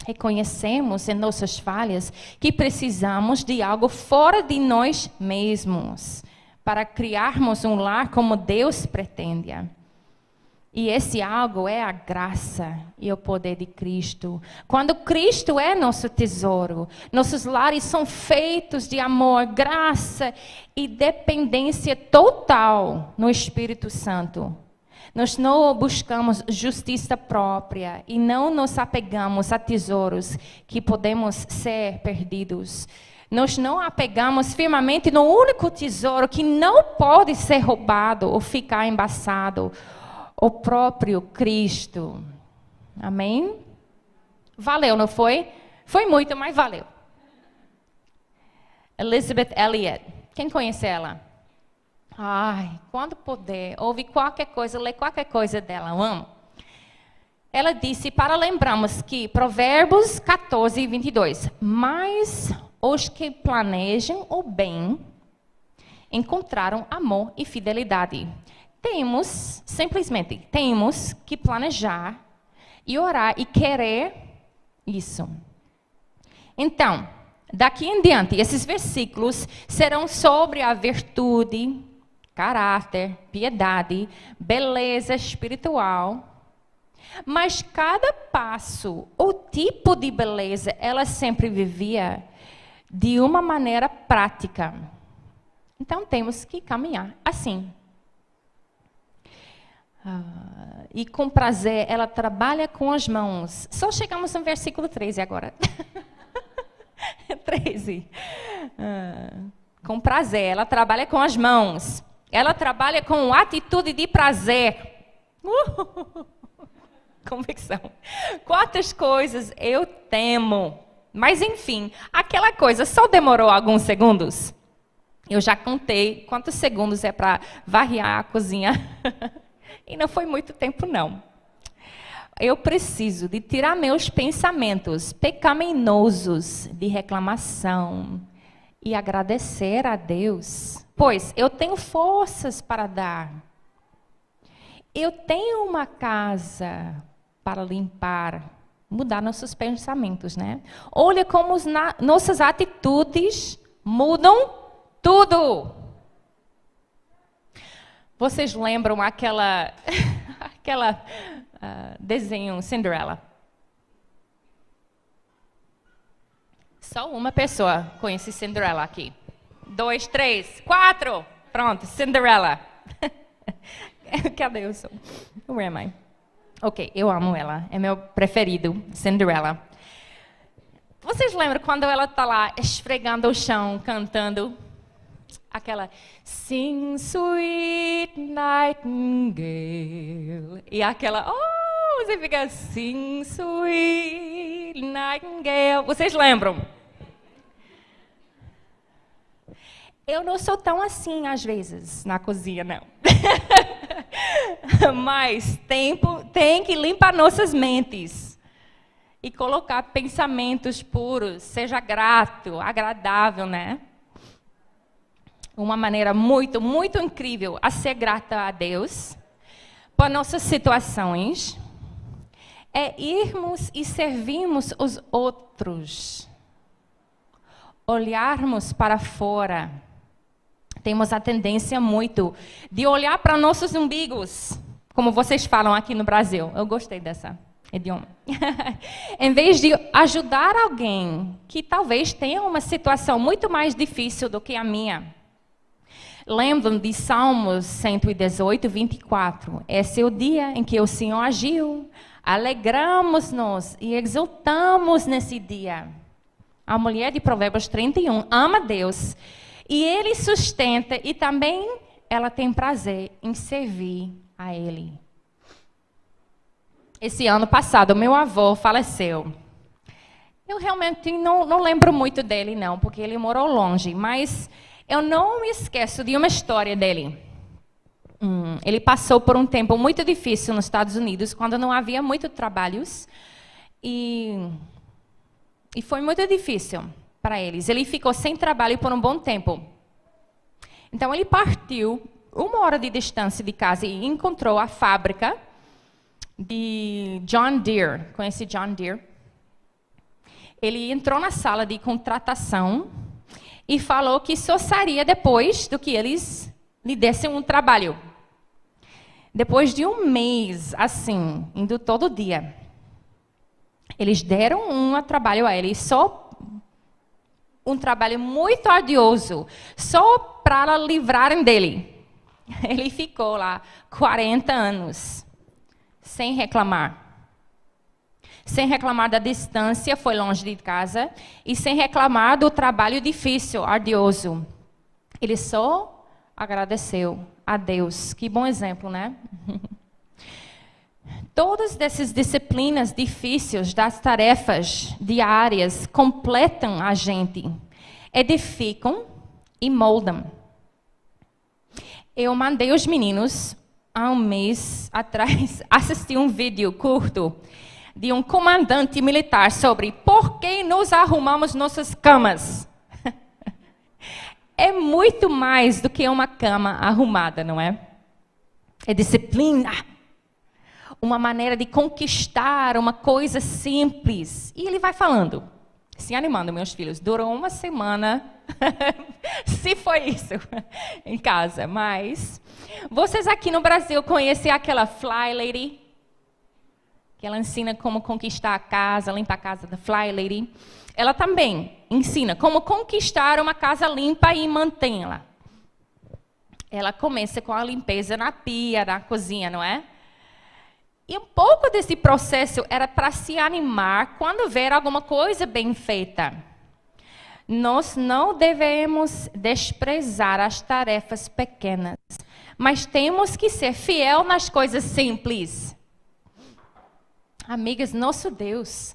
Reconhecemos em nossas falhas que precisamos de algo fora de nós mesmos para criarmos um lar como Deus pretende. E esse algo é a graça e o poder de Cristo. Quando Cristo é nosso tesouro, nossos lares são feitos de amor, graça e dependência total no Espírito Santo. Nós não buscamos justiça própria e não nos apegamos a tesouros que podemos ser perdidos. Nós não apegamos firmemente no único tesouro que não pode ser roubado ou ficar embaçado, o próprio Cristo. Amém? Valeu, não foi? Foi muito, mas valeu. Elizabeth Elliot. Quem conhece ela? Ai, quando puder, ouve qualquer coisa, lê qualquer coisa dela, eu amo. Ela disse, para lembrarmos que Provérbios 14, 22. Mas os que planejam o bem encontraram amor e fidelidade. Simplesmente temos que planejar e orar e querer isso. Então, daqui em diante, esses versículos serão sobre a virtude, caráter, piedade, beleza espiritual. Mas cada passo, ou tipo de beleza, ela sempre vivia de uma maneira prática. Então, temos que caminhar assim. E com prazer, ela trabalha com as mãos. Só chegamos no versículo 13 agora. 13. Com prazer, ela trabalha com as mãos. Ela trabalha com atitude de prazer. Convicção. Quantas coisas eu temo. Mas enfim, aquela coisa só demorou alguns segundos. Eu já contei quantos segundos é para varrer a cozinha. E não foi muito tempo, não. Eu preciso de tirar meus pensamentos pecaminosos de reclamação e agradecer a Deus, pois eu tenho forças para dar. Eu tenho uma casa para limpar, mudar nossos pensamentos, né? Olha como nossas atitudes mudam tudo. Vocês lembram aquela desenho Cinderela? Só uma pessoa conhece Cinderela aqui. 2, 3, 4. Pronto, Cinderella. Cadê o som? Where am I? Ok, eu amo ela. É meu preferido, Cinderella. Vocês lembram quando ela está lá esfregando o chão, cantando? Aquela Sing Sweet Nightingale. E aquela, você fica Sing Sweet Nightingale. Vocês lembram? Eu não sou tão assim, às vezes, na cozinha, não. Mas tem que limpar nossas mentes. E colocar pensamentos puros. Seja grato, agradável, né? Uma maneira muito, muito incrível a ser grata a Deus por nossas situações é irmos e servirmos os outros. Olharmos para fora. Temos a tendência muito de olhar para nossos umbigos, como vocês falam aqui no Brasil. Eu gostei dessa idioma. Em vez de ajudar alguém que talvez tenha uma situação muito mais difícil do que a minha. Lembram de Salmos 118, 24. Esse é o dia em que o Senhor agiu. Alegramos-nos e exultamos nesse dia. A mulher de Provérbios 31 ama Deus. E Ele sustenta e também ela tem prazer em servir a Ele. Esse ano passado, meu avô faleceu. Eu realmente não lembro muito dele, não, porque ele morou longe. Mas eu não me esqueço de uma história dele. Ele passou por um tempo muito difícil nos Estados Unidos, quando não havia muitos trabalhos. E foi muito difícil para eles. Ele ficou sem trabalho por um bom tempo. Então, ele partiu 1 hora de distância de casa e encontrou a fábrica de John Deere. Conhece John Deere? Ele entrou na sala de contratação e falou que só sairia depois do que eles lhe dessem um trabalho. Depois de um mês, assim, indo todo dia, eles deram um trabalho a ele, só um trabalho muito arduoso, só para livrarem dele. Ele ficou lá 40 anos, sem reclamar. Sem reclamar da distância, foi longe de casa, e sem reclamar do trabalho difícil, arduoso. Ele só agradeceu a Deus. Que bom exemplo, né? Todas essas disciplinas difíceis das tarefas diárias completam a gente, edificam e moldam. Eu mandei os meninos, há um mês atrás, assistir um vídeo curto de um comandante militar sobre por que nos arrumamos nossas camas. É muito mais do que uma cama arrumada, não é? É disciplina. Uma maneira de conquistar uma coisa simples. E ele vai falando, se animando, meus filhos. Durou uma semana, se foi isso, em casa. Mas, vocês aqui no Brasil conhecem aquela Fly Lady? Que ela ensina como conquistar a casa, limpar a casa da Fly Lady. Ela também ensina como conquistar uma casa limpa e mantê-la. Ela começa com a limpeza na pia, na cozinha, não é? E um pouco desse processo era para se animar quando ver alguma coisa bem feita. Nós não devemos desprezar as tarefas pequenas, mas temos que ser fiel nas coisas simples. Amigas, nosso Deus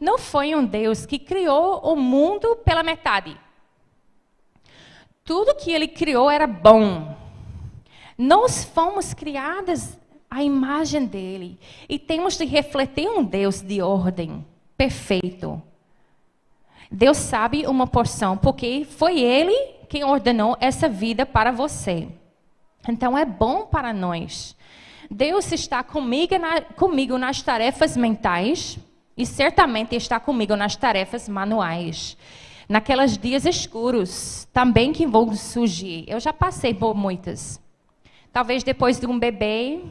não foi um Deus que criou o mundo pela metade. Tudo que Ele criou era bom. Nós fomos criadas à imagem dEle. E temos de refletir um Deus de ordem, perfeito. Deus sabe uma porção, porque foi Ele quem ordenou essa vida para você. Então é bom para nós. Deus está comigo nas tarefas mentais e certamente está comigo nas tarefas manuais. Naqueles dias escuros também que vão surgir. Eu já passei por muitas. Talvez depois de um bebê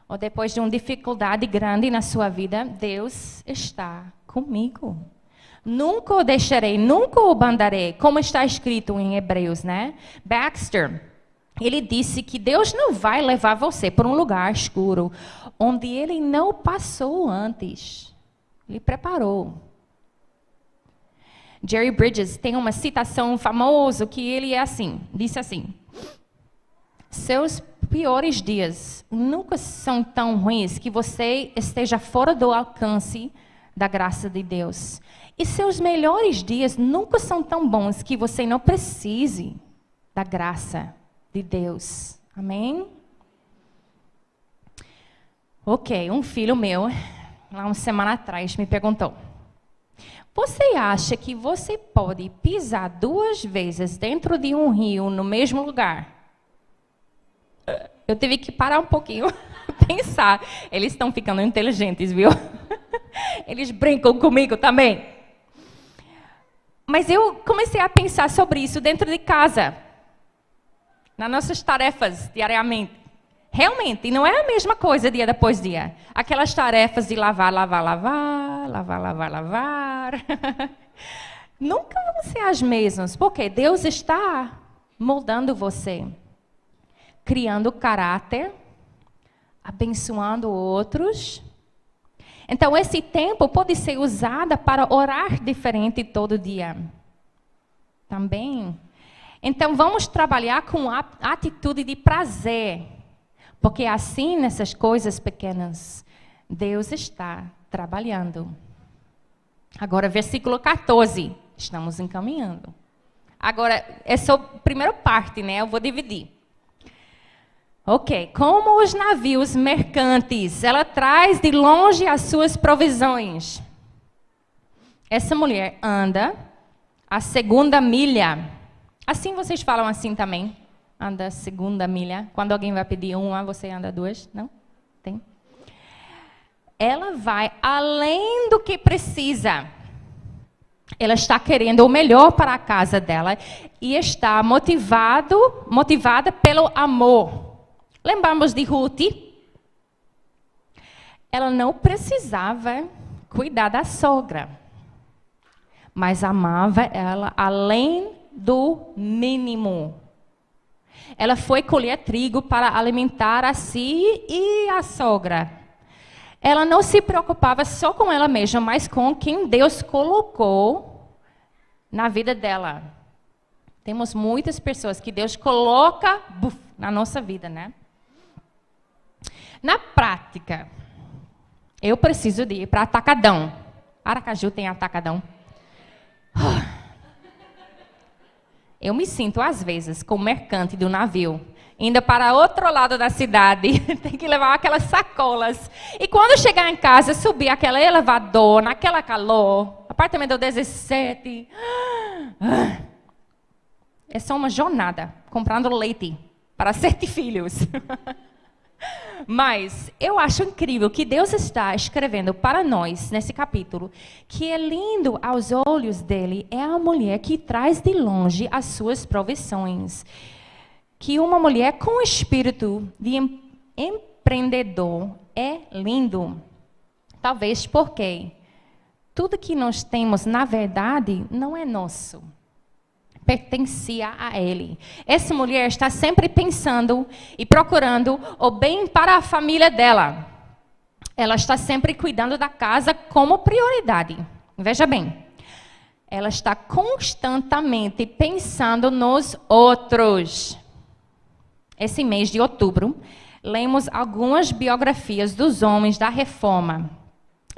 ou depois de uma dificuldade grande na sua vida, Deus está comigo. Nunca o deixarei, nunca o abandarei, como está escrito em Hebreus, né? Baxter, ele disse que Deus não vai levar você para um lugar escuro, onde Ele não passou antes. Ele preparou. Jerry Bridges tem uma citação famosa que ele disse assim: seus piores dias nunca são tão ruins que você esteja fora do alcance da graça de Deus. E seus melhores dias nunca são tão bons que você não precise da graça de Deus. Amém? Ok, um filho meu, lá uma semana atrás, me perguntou: você acha que você pode pisar 2 vezes dentro de um rio no mesmo lugar? Eu tive que parar um pouquinho, pensar. Eles estão ficando inteligentes, viu? Eles brincam comigo também. Mas eu comecei a pensar sobre isso dentro de casa, nas nossas tarefas diariamente. Realmente, não é a mesma coisa dia depois dia. Aquelas tarefas de lavar, lavar, lavar, lavar, lavar, lavar. Nunca vão ser as mesmas, porque Deus está moldando você, criando caráter, abençoando outros. Então, esse tempo pode ser usado para orar diferente todo dia. Também. Então, vamos trabalhar com a atitude de prazer. Porque assim, nessas coisas pequenas, Deus está trabalhando. Agora, versículo 14. Estamos encaminhando. Agora, essa é a primeira parte, né? Eu vou dividir. Ok, como os navios mercantes, ela traz de longe as suas provisões. Essa mulher anda a 2ª milha. Assim vocês falam assim também? Anda a 2ª milha. Quando alguém vai pedir uma, você anda 2? Não? Tem? Ela vai além do que precisa. Ela está querendo o melhor para a casa dela e está motivada pelo amor. Lembramos de Ruth? Ela não precisava cuidar da sogra, mas amava ela além do mínimo. Ela foi colher trigo para alimentar a si e a sogra. Ela não se preocupava só com ela mesma, mas com quem Deus colocou na vida dela. Temos muitas pessoas que Deus coloca na nossa vida, né? Na prática, eu preciso de ir para Atacadão. Aracaju tem Atacadão. Eu me sinto, às vezes, como mercante do navio, indo para outro lado da cidade, tem que levar aquelas sacolas. E quando chegar em casa, subir aquele elevador, naquela calor, apartamento 17. É só uma jornada, comprando leite para 7 filhos. Mas eu acho incrível que Deus está escrevendo para nós, nesse capítulo, que é lindo aos olhos dele é a mulher que traz de longe as suas provisões. Que uma mulher com espírito de empreendedor é lindo. Talvez porque tudo que nós temos, na verdade, não é nosso. Pertencia a ele. Essa mulher está sempre pensando e procurando o bem para a família dela. Ela está sempre cuidando da casa como prioridade. Veja bem, ela está constantemente pensando nos outros. Esse mês de outubro, lemos algumas biografias dos homens da Reforma.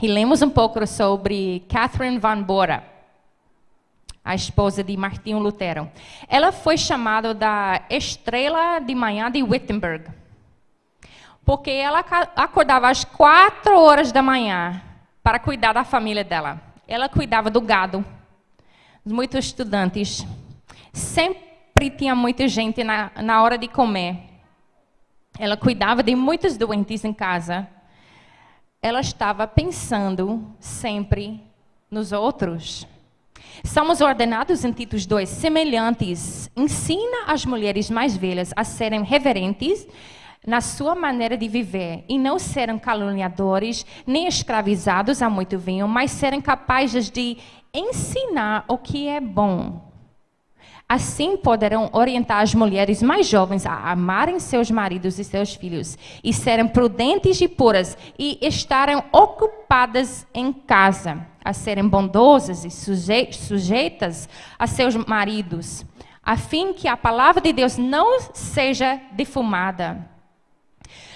E lemos um pouco sobre Catherine Van Bora, a esposa de Martinho Lutero. Ela foi chamada da estrela de manhã de Wittenberg, porque ela acordava às 4 horas da manhã para cuidar da família dela. Ela cuidava do gado, de muitos estudantes. Sempre tinha muita gente na hora de comer. Ela cuidava de muitos doentes em casa. Ela estava pensando sempre nos outros. Somos ordenados em Tito 2, semelhantes. Ensina as mulheres mais velhas a serem reverentes na sua maneira de viver e não serem caluniadores, nem escravizados a muito vinho, mas serem capazes de ensinar o que é bom. Assim poderão orientar as mulheres mais jovens a amarem seus maridos e seus filhos, e serem prudentes e puras, e estarem ocupadas em casa, a serem bondosas e sujeitas a seus maridos, a fim que a palavra de Deus não seja difamada.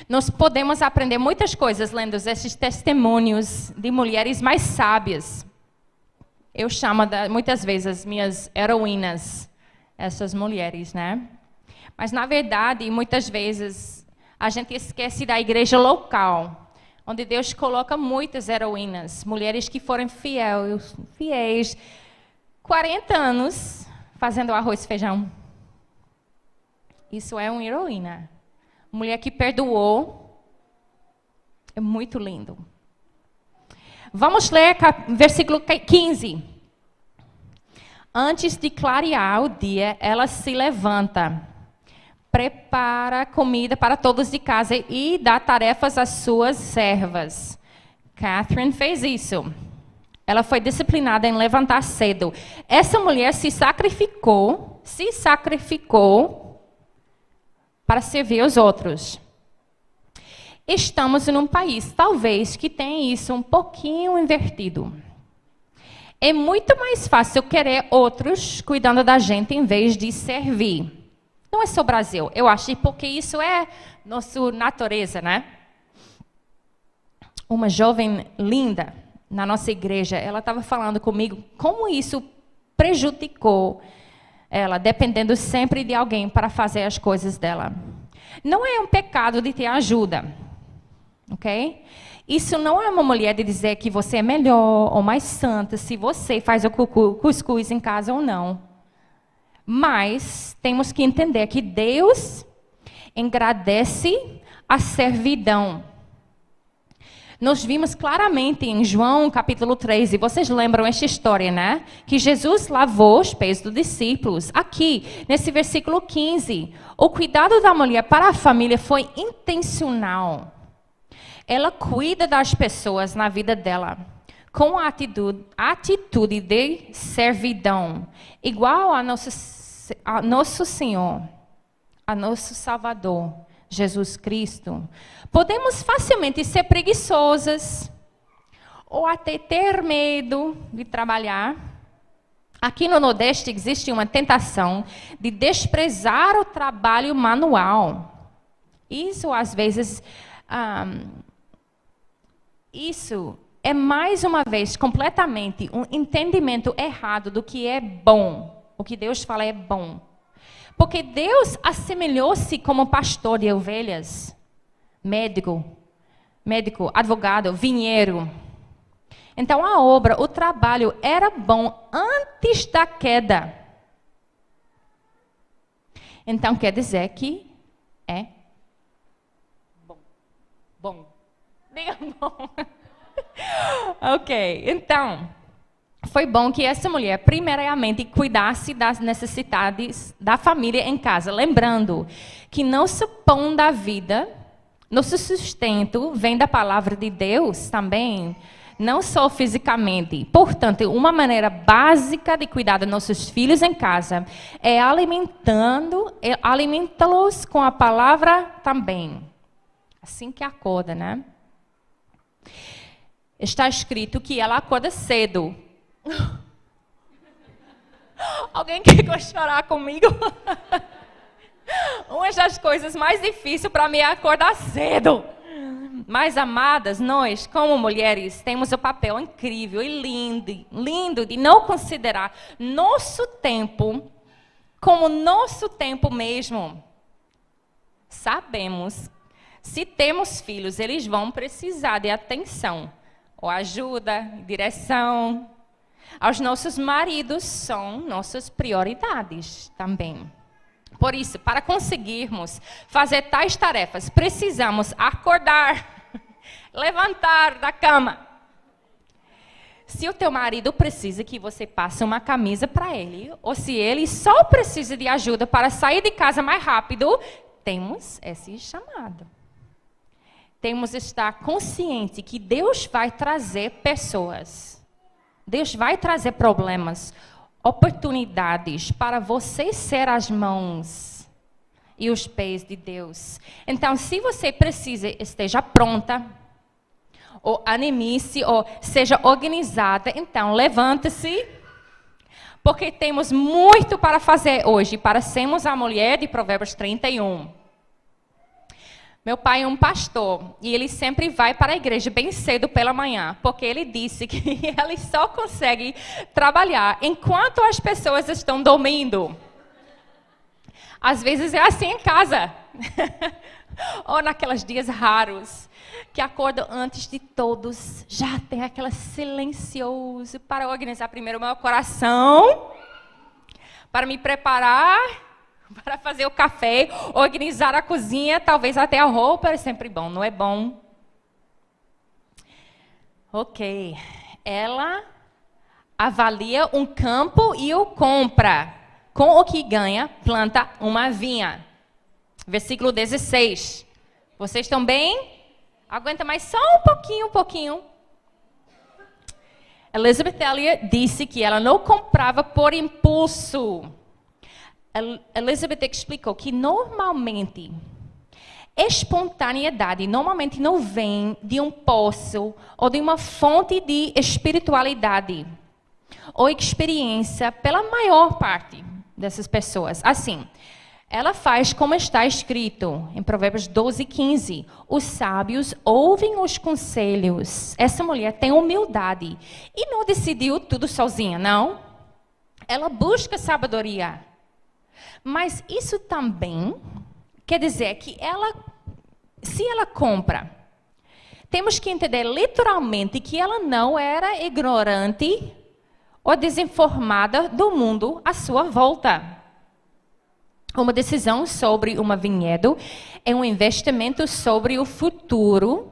Nós podemos aprender muitas coisas lendo esses testemunhos de mulheres mais sábias. Eu chamo muitas vezes as minhas heroínas, essas mulheres, né? Mas, na verdade, muitas vezes, a gente esquece da igreja local, onde Deus coloca muitas heroínas, mulheres que foram fiéis 40 anos fazendo arroz e feijão. Isso é uma heroína. Mulher que perdoou. É muito lindo. Vamos ler versículo 15. Antes de clarear o dia, ela se levanta, prepara comida para todos de casa e dá tarefas às suas servas. Catherine fez isso. Ela foi disciplinada em levantar cedo. Essa mulher se sacrificou para servir os outros. Estamos num país, talvez, que tem isso um pouquinho invertido. É muito mais fácil querer outros cuidando da gente em vez de servir. Não é só o Brasil, eu acho, porque isso é nossa natureza, né? Uma jovem linda na nossa igreja, ela estava falando comigo como isso prejudicou ela, dependendo sempre de alguém para fazer as coisas dela. Não é um pecado de ter ajuda, ok? Isso não é uma mulher de dizer que você é melhor ou mais santa se você faz o cuscuz em casa ou não. Mas temos que entender que Deus engrandece a servidão. Nós vimos claramente em João capítulo 3, e vocês lembram esta história, né? Que Jesus lavou os pés dos discípulos. Aqui, nesse versículo 15, o cuidado da mulher para a família foi intencional. Ela cuida das pessoas na vida dela, com a atitude de servidão, igual a nosso Senhor, a nosso Salvador, Jesus Cristo. Podemos facilmente ser preguiçosas, ou até ter medo de trabalhar. Aqui no Nordeste existe uma tentação de desprezar o trabalho manual. Isso, às vezes... Isso é, mais uma vez, completamente um entendimento errado do que é bom. O que Deus fala é bom. Porque Deus assemelhou-se como pastor de ovelhas, médico, advogado, vinheiro. Então, a obra, o trabalho era bom antes da queda. Então, quer dizer que é bom. Diga bom. Ok, então, foi bom que essa mulher, primeiramente, cuidasse das necessidades da família em casa. Lembrando que nosso pão da vida, nosso sustento, vem da palavra de Deus também, não só fisicamente. Portanto, uma maneira básica de cuidar dos nossos filhos em casa é alimentá-los com a palavra também. Assim que acorda, né? Está escrito que ela acorda cedo. Alguém quer chorar comigo? Uma das coisas mais difíceis para mim é acordar cedo. Mas, amadas, nós, como mulheres, temos o papel incrível e lindo de não considerar nosso tempo como nosso tempo mesmo. Sabemos, se temos filhos, eles vão precisar de atenção, ou ajuda, direção. Os nossos maridos são nossas prioridades também. Por isso, para conseguirmos fazer tais tarefas, precisamos acordar, levantar da cama. Se o teu marido precisa que você passe uma camisa para ele, ou se ele só precisa de ajuda para sair de casa mais rápido, temos esse chamado. Temos que estar consciente que Deus vai trazer pessoas Deus vai trazer problemas, oportunidades para você ser as mãos e os pés de Deus. Então, se você precisa, esteja pronta, ou anime-se, ou seja organizada, então levante-se, porque temos muito para fazer hoje, para sermos a mulher de Provérbios 31. Meu pai é um pastor e ele sempre vai para a igreja bem cedo pela manhã, porque ele disse que ele só consegue trabalhar enquanto as pessoas estão dormindo. Às vezes é assim em casa, ou naqueles dias raros, que acordo antes de todos, já tem aquela silencioso para organizar primeiro o meu coração, para me preparar, para fazer o café, organizar a cozinha, talvez até a roupa, é sempre bom, não é bom? Ok, ela avalia um campo e o compra. Com o que ganha, planta uma vinha. Versículo 16. Vocês estão bem? Aguenta mais só um pouquinho. Elizabeth Elliot disse que ela não comprava por impulso. Elizabeth explicou que normalmente, espontaneidade normalmente não vem de um poço ou de uma fonte de espiritualidade ou experiência pela maior parte dessas pessoas. Assim, ela faz como está escrito em Provérbios 12:15. Os sábios ouvem os conselhos. Essa mulher tem humildade e não decidiu tudo sozinha, não. Ela busca sabedoria. Mas isso também quer dizer que se ela compra, temos que entender literalmente que ela não era ignorante ou desinformada do mundo à sua volta. Uma decisão sobre uma vinhedo é um investimento sobre o futuro.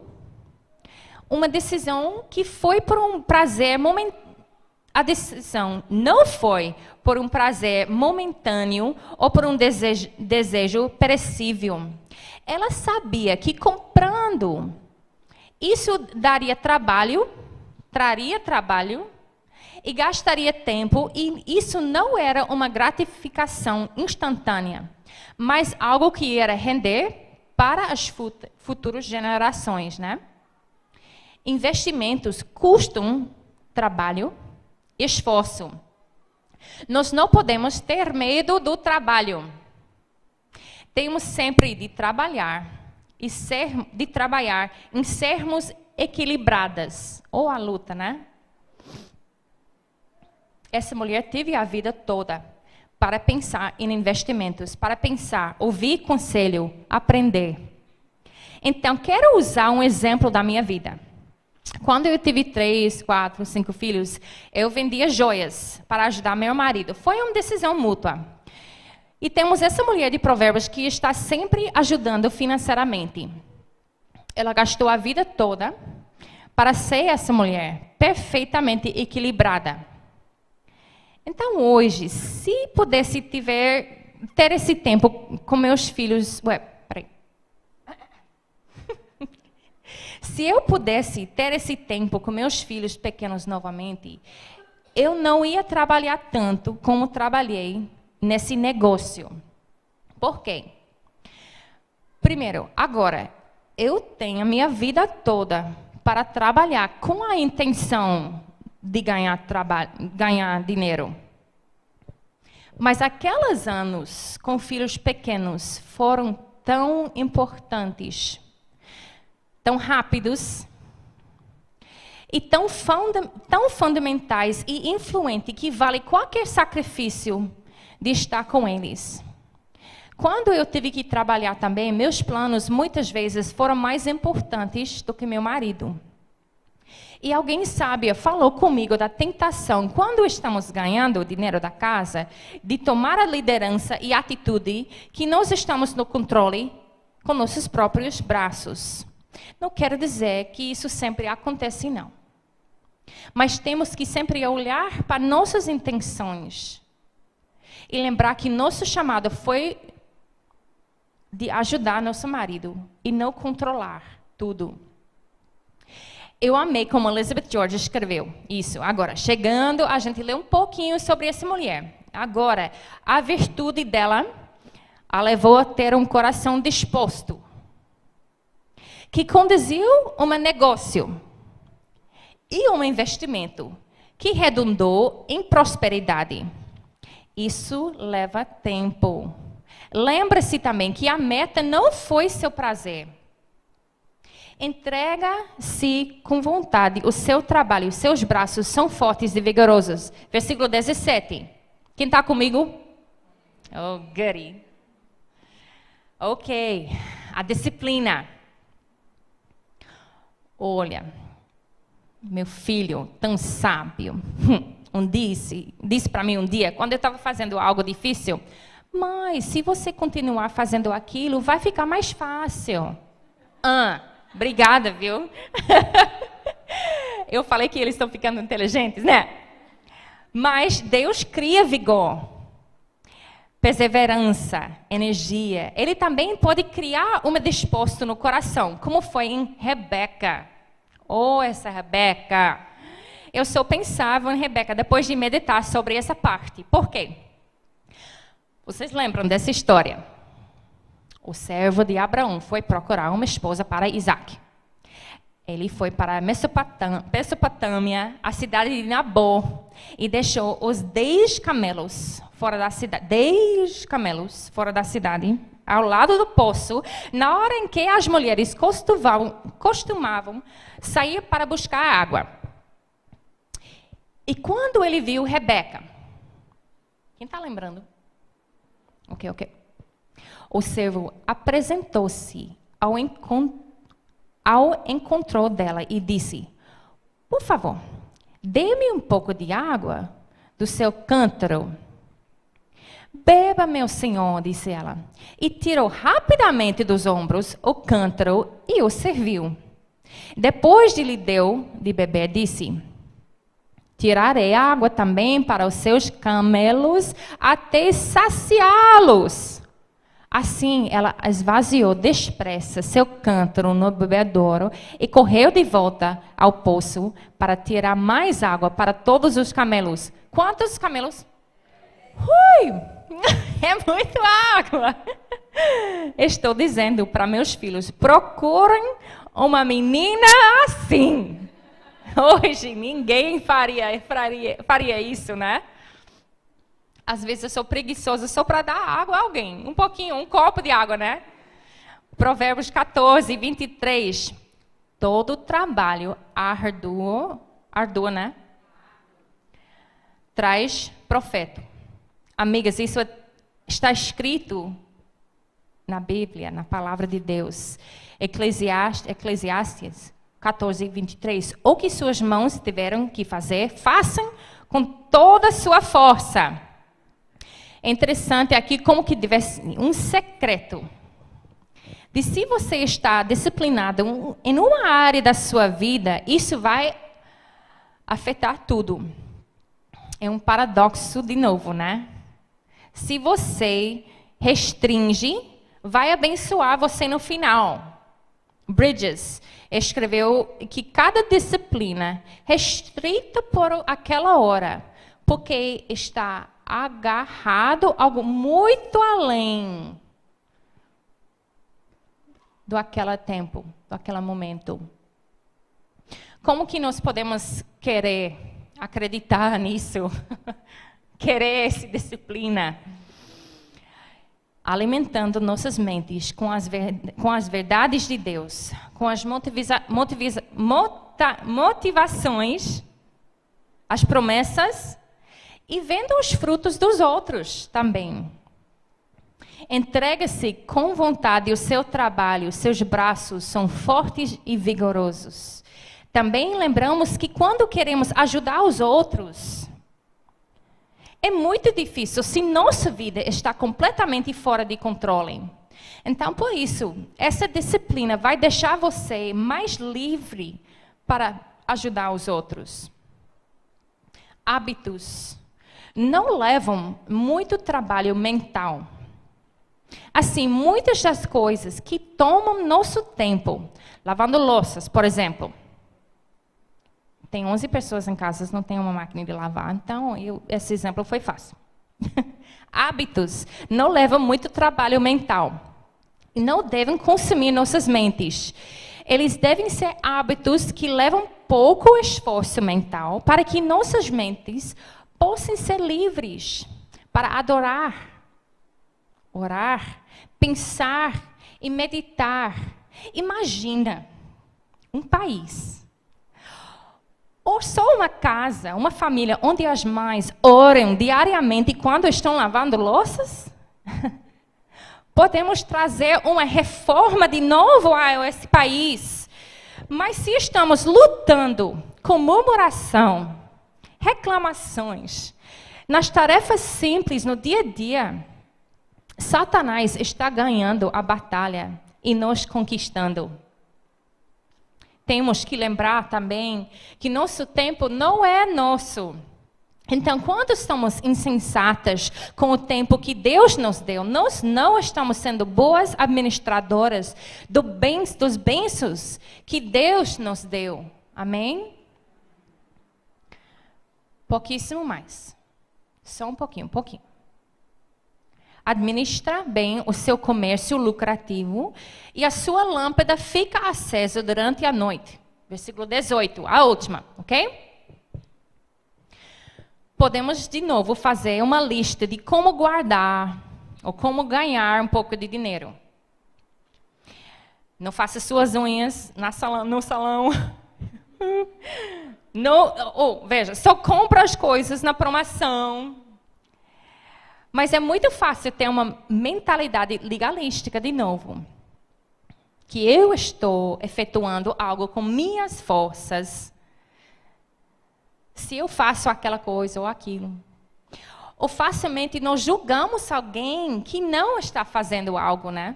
Uma decisão que foi por um prazer momentâneo. A decisão não foi por um prazer momentâneo ou por um desejo perecível. Ela sabia que comprando, isso traria trabalho e gastaria tempo, e isso não era uma gratificação instantânea, mas algo que ia render para as futuras gerações, né? Investimentos custam trabalho, esforço. Nós não podemos ter medo do trabalho. Temos sempre de trabalhar em sermos equilibradas, ou a luta, né? Essa mulher teve a vida toda para pensar em investimentos, para pensar, ouvir conselho, aprender. Então, quero usar um exemplo da minha vida. Quando eu tive 3, 4, 5 filhos, eu vendia joias para ajudar meu marido. Foi uma decisão mútua. E temos essa mulher de Provérbios que está sempre ajudando financeiramente. Ela gastou a vida toda para ser essa mulher perfeitamente equilibrada. Então, hoje, se pudesse ter esse tempo com meus filhos... Se eu pudesse ter esse tempo com meus filhos pequenos novamente, eu não ia trabalhar tanto como trabalhei nesse negócio. Por quê? Primeiro, agora, eu tenho a minha vida toda para trabalhar com a intenção de ganhar dinheiro. Mas aqueles anos com filhos pequenos foram tão importantes, tão rápidos e tão fundamentais e influentes que vale qualquer sacrifício de estar com eles. Quando eu tive que trabalhar também, meus planos muitas vezes foram mais importantes do que meu marido. E alguém sábio falou comigo da tentação, quando estamos ganhando o dinheiro da casa, de tomar a liderança e a atitude que nós estamos no controle com nossos próprios braços. Não quero dizer que isso sempre acontece, não. Mas temos que sempre olhar para nossas intenções e lembrar que nosso chamado foi de ajudar nosso marido e não controlar tudo. Eu amei como Elizabeth George escreveu isso. Agora, chegando, a gente lê um pouquinho sobre essa mulher. Agora, a virtude dela a levou a ter um coração disposto, que conduziu um negócio e um investimento que redundou em prosperidade. Isso leva tempo. Lembre-se também que a meta não foi seu prazer. Entrega-se com vontade o seu trabalho, os seus braços são fortes e vigorosos. Versículo 17. Quem está comigo? Oh, goody. Ok, a disciplina. Olha, meu filho, tão sábio, disse para mim um dia, quando eu estava fazendo algo difícil, mas se você continuar fazendo aquilo, vai ficar mais fácil. Obrigada, viu? Eu falei que eles estão ficando inteligentes, né? Mas Deus cria vigor, perseverança, energia. Ele também pode criar um disposto no coração, como foi em Rebeca. Oh, essa Rebeca. Eu só pensava em Rebeca depois de meditar sobre essa parte. Por quê? Vocês lembram dessa história? O servo de Abraão foi procurar uma esposa para Isaac. Ele foi para a Mesopotâmia, a cidade de Nabó, e deixou os 10 camelos fora da cidade. 10 camelos fora da cidade, ao lado do poço, na hora em que as mulheres costumavam sair para buscar água. E quando ele viu Rebeca, quem está lembrando? Ok. O servo apresentou-se ao encontro dela e disse: por favor, dê-me um pouco de água do seu cântaro. Beba, meu senhor, disse ela. E tirou rapidamente dos ombros o cântaro e o serviu. Depois de lhe deu de beber, disse: tirarei água também para os seus camelos até saciá-los. Assim, ela esvaziou depressa seu cântaro no bebedouro e correu de volta ao poço para tirar mais água para todos os camelos. Quantos camelos? É muito água. Estou dizendo para meus filhos, procurem uma menina assim. Hoje ninguém faria isso, né? Às vezes eu sou preguiçosa só para dar água a alguém. Um pouquinho, um copo de água, né? Provérbios 14, 23. Todo trabalho árduo, né? Traz profeta. Amigas, isso está escrito na Bíblia, na palavra de Deus. Eclesiastes 14, 23. O que suas mãos tiveram que fazer, façam com toda a sua força. É interessante aqui como que tivesse um secreto. De se você está disciplinado em uma área da sua vida, isso vai afetar tudo. É um paradoxo de novo, né? Se você restringe, vai abençoar você no final. Bridges escreveu que cada disciplina restrita por aquela hora, porque está agarrado a algo muito além do aquele tempo, do aquele momento. Como que nós podemos querer acreditar nisso? Querer essa disciplina? Alimentando nossas mentes com as verdades de Deus, com as motivações, as promessas, e vendo os frutos dos outros também. Entregue-se com vontade o seu trabalho, seus braços são fortes e vigorosos. Também lembramos que quando queremos ajudar os outros, é muito difícil se nossa vida está completamente fora de controle. Então, por isso, essa disciplina vai deixar você mais livre para ajudar os outros. Hábitos não levam muito trabalho mental. Assim, muitas das coisas que tomam nosso tempo, lavando louças, por exemplo, Tem 11 pessoas em casa, não tem uma máquina de lavar, então esse exemplo foi fácil. Hábitos não levam muito trabalho mental. Não devem consumir nossas mentes. Eles devem ser hábitos que levam pouco esforço mental para que nossas mentes possam ser livres para adorar, orar, pensar e meditar. Imagina um país, ou só uma casa, uma família, onde as mães oram diariamente quando estão lavando louças? Podemos trazer uma reforma de novo a esse país. Mas se estamos lutando com murmuração, reclamações, nas tarefas simples no dia a dia, Satanás está ganhando a batalha e nos conquistando. Temos que lembrar também que nosso tempo não é nosso. Então, quando estamos insensatas com o tempo que Deus nos deu, nós não estamos sendo boas administradoras dos bênçãos que Deus nos deu. Amém? Pouquíssimo mais. Só um pouquinho. Administra bem o seu comércio lucrativo e a sua lâmpada fica acesa durante a noite. Versículo 18, a última, ok? Podemos, de novo, fazer uma lista de como guardar ou como ganhar um pouco de dinheiro. Não faça suas unhas no salão. Veja, só compra as coisas na promoção. Mas é muito fácil ter uma mentalidade legalística, de novo. Que eu estou efetuando algo com minhas forças. Se eu faço aquela coisa ou aquilo. Ou facilmente nós julgamos alguém que não está fazendo algo, né?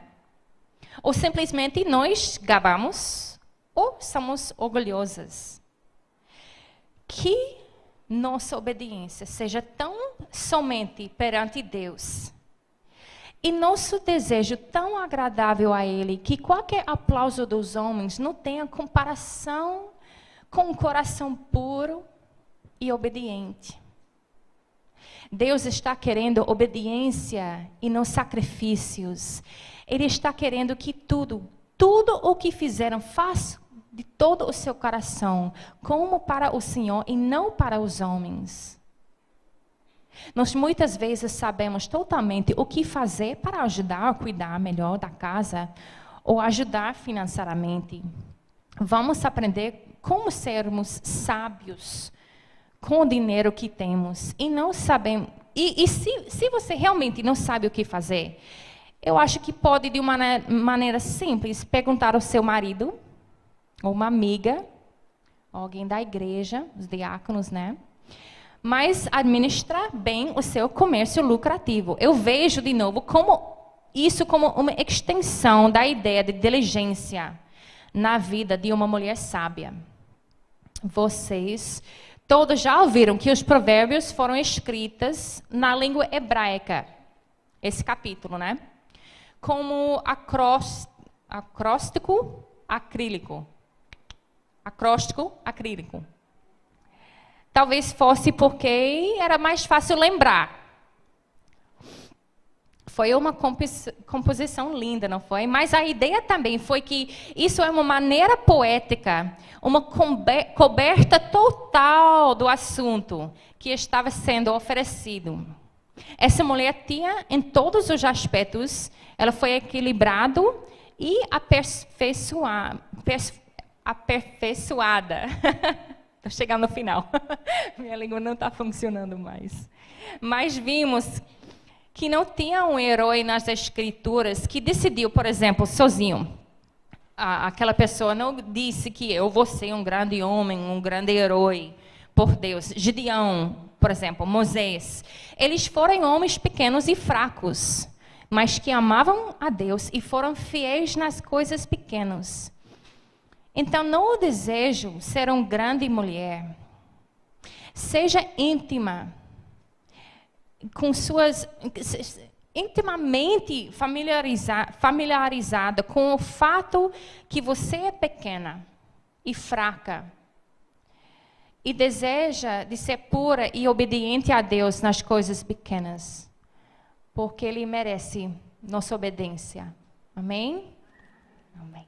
Ou simplesmente nós gabamos ou somos orgulhosas. Que nossa obediência seja tão somente perante Deus e nosso desejo tão agradável a Ele que qualquer aplauso dos homens não tenha comparação com um coração puro e obediente. Deus está querendo obediência e não sacrifícios. Ele está querendo que tudo o que fizeram, faça de todo o seu coração, como para o Senhor e não para os homens. Nós muitas vezes sabemos totalmente o que fazer para ajudar a cuidar melhor da casa ou ajudar financeiramente. Vamos aprender como sermos sábios com o dinheiro que temos e não sabemos. E se você realmente não sabe o que fazer, eu acho que pode, de uma maneira simples, perguntar ao seu marido, ou uma amiga, alguém da igreja, os diáconos, né? Mas administrar bem o seu comércio lucrativo. Eu vejo, de novo, isso como uma extensão da ideia de diligência na vida de uma mulher sábia. Vocês todos já ouviram que os provérbios foram escritos na língua hebraica. Esse capítulo, né? Como acróstico acrílico. Talvez fosse porque era mais fácil lembrar. Foi uma composição linda, não foi? Mas a ideia também foi que isso é uma maneira poética, uma coberta total do assunto que estava sendo oferecido. Essa mulher tinha, em todos os aspectos, ela foi equilibrada e aperfeiçoada. Estou chegando no final. Minha língua não está funcionando mais. Mas vimos que não tinha um herói nas escrituras que decidiu, por exemplo, sozinho. Aquela pessoa não disse que eu vou ser um grande homem, um grande herói por Deus. Gideão, por exemplo, Moisés. Eles foram homens pequenos e fracos, mas que amavam a Deus e foram fiéis nas coisas pequenas. Então, não o desejo ser uma grande mulher. Seja íntima, intimamente familiarizada com o fato que você é pequena e fraca. e deseja de ser pura e obediente a Deus nas coisas pequenas, porque Ele merece nossa obediência. Amém? Amém.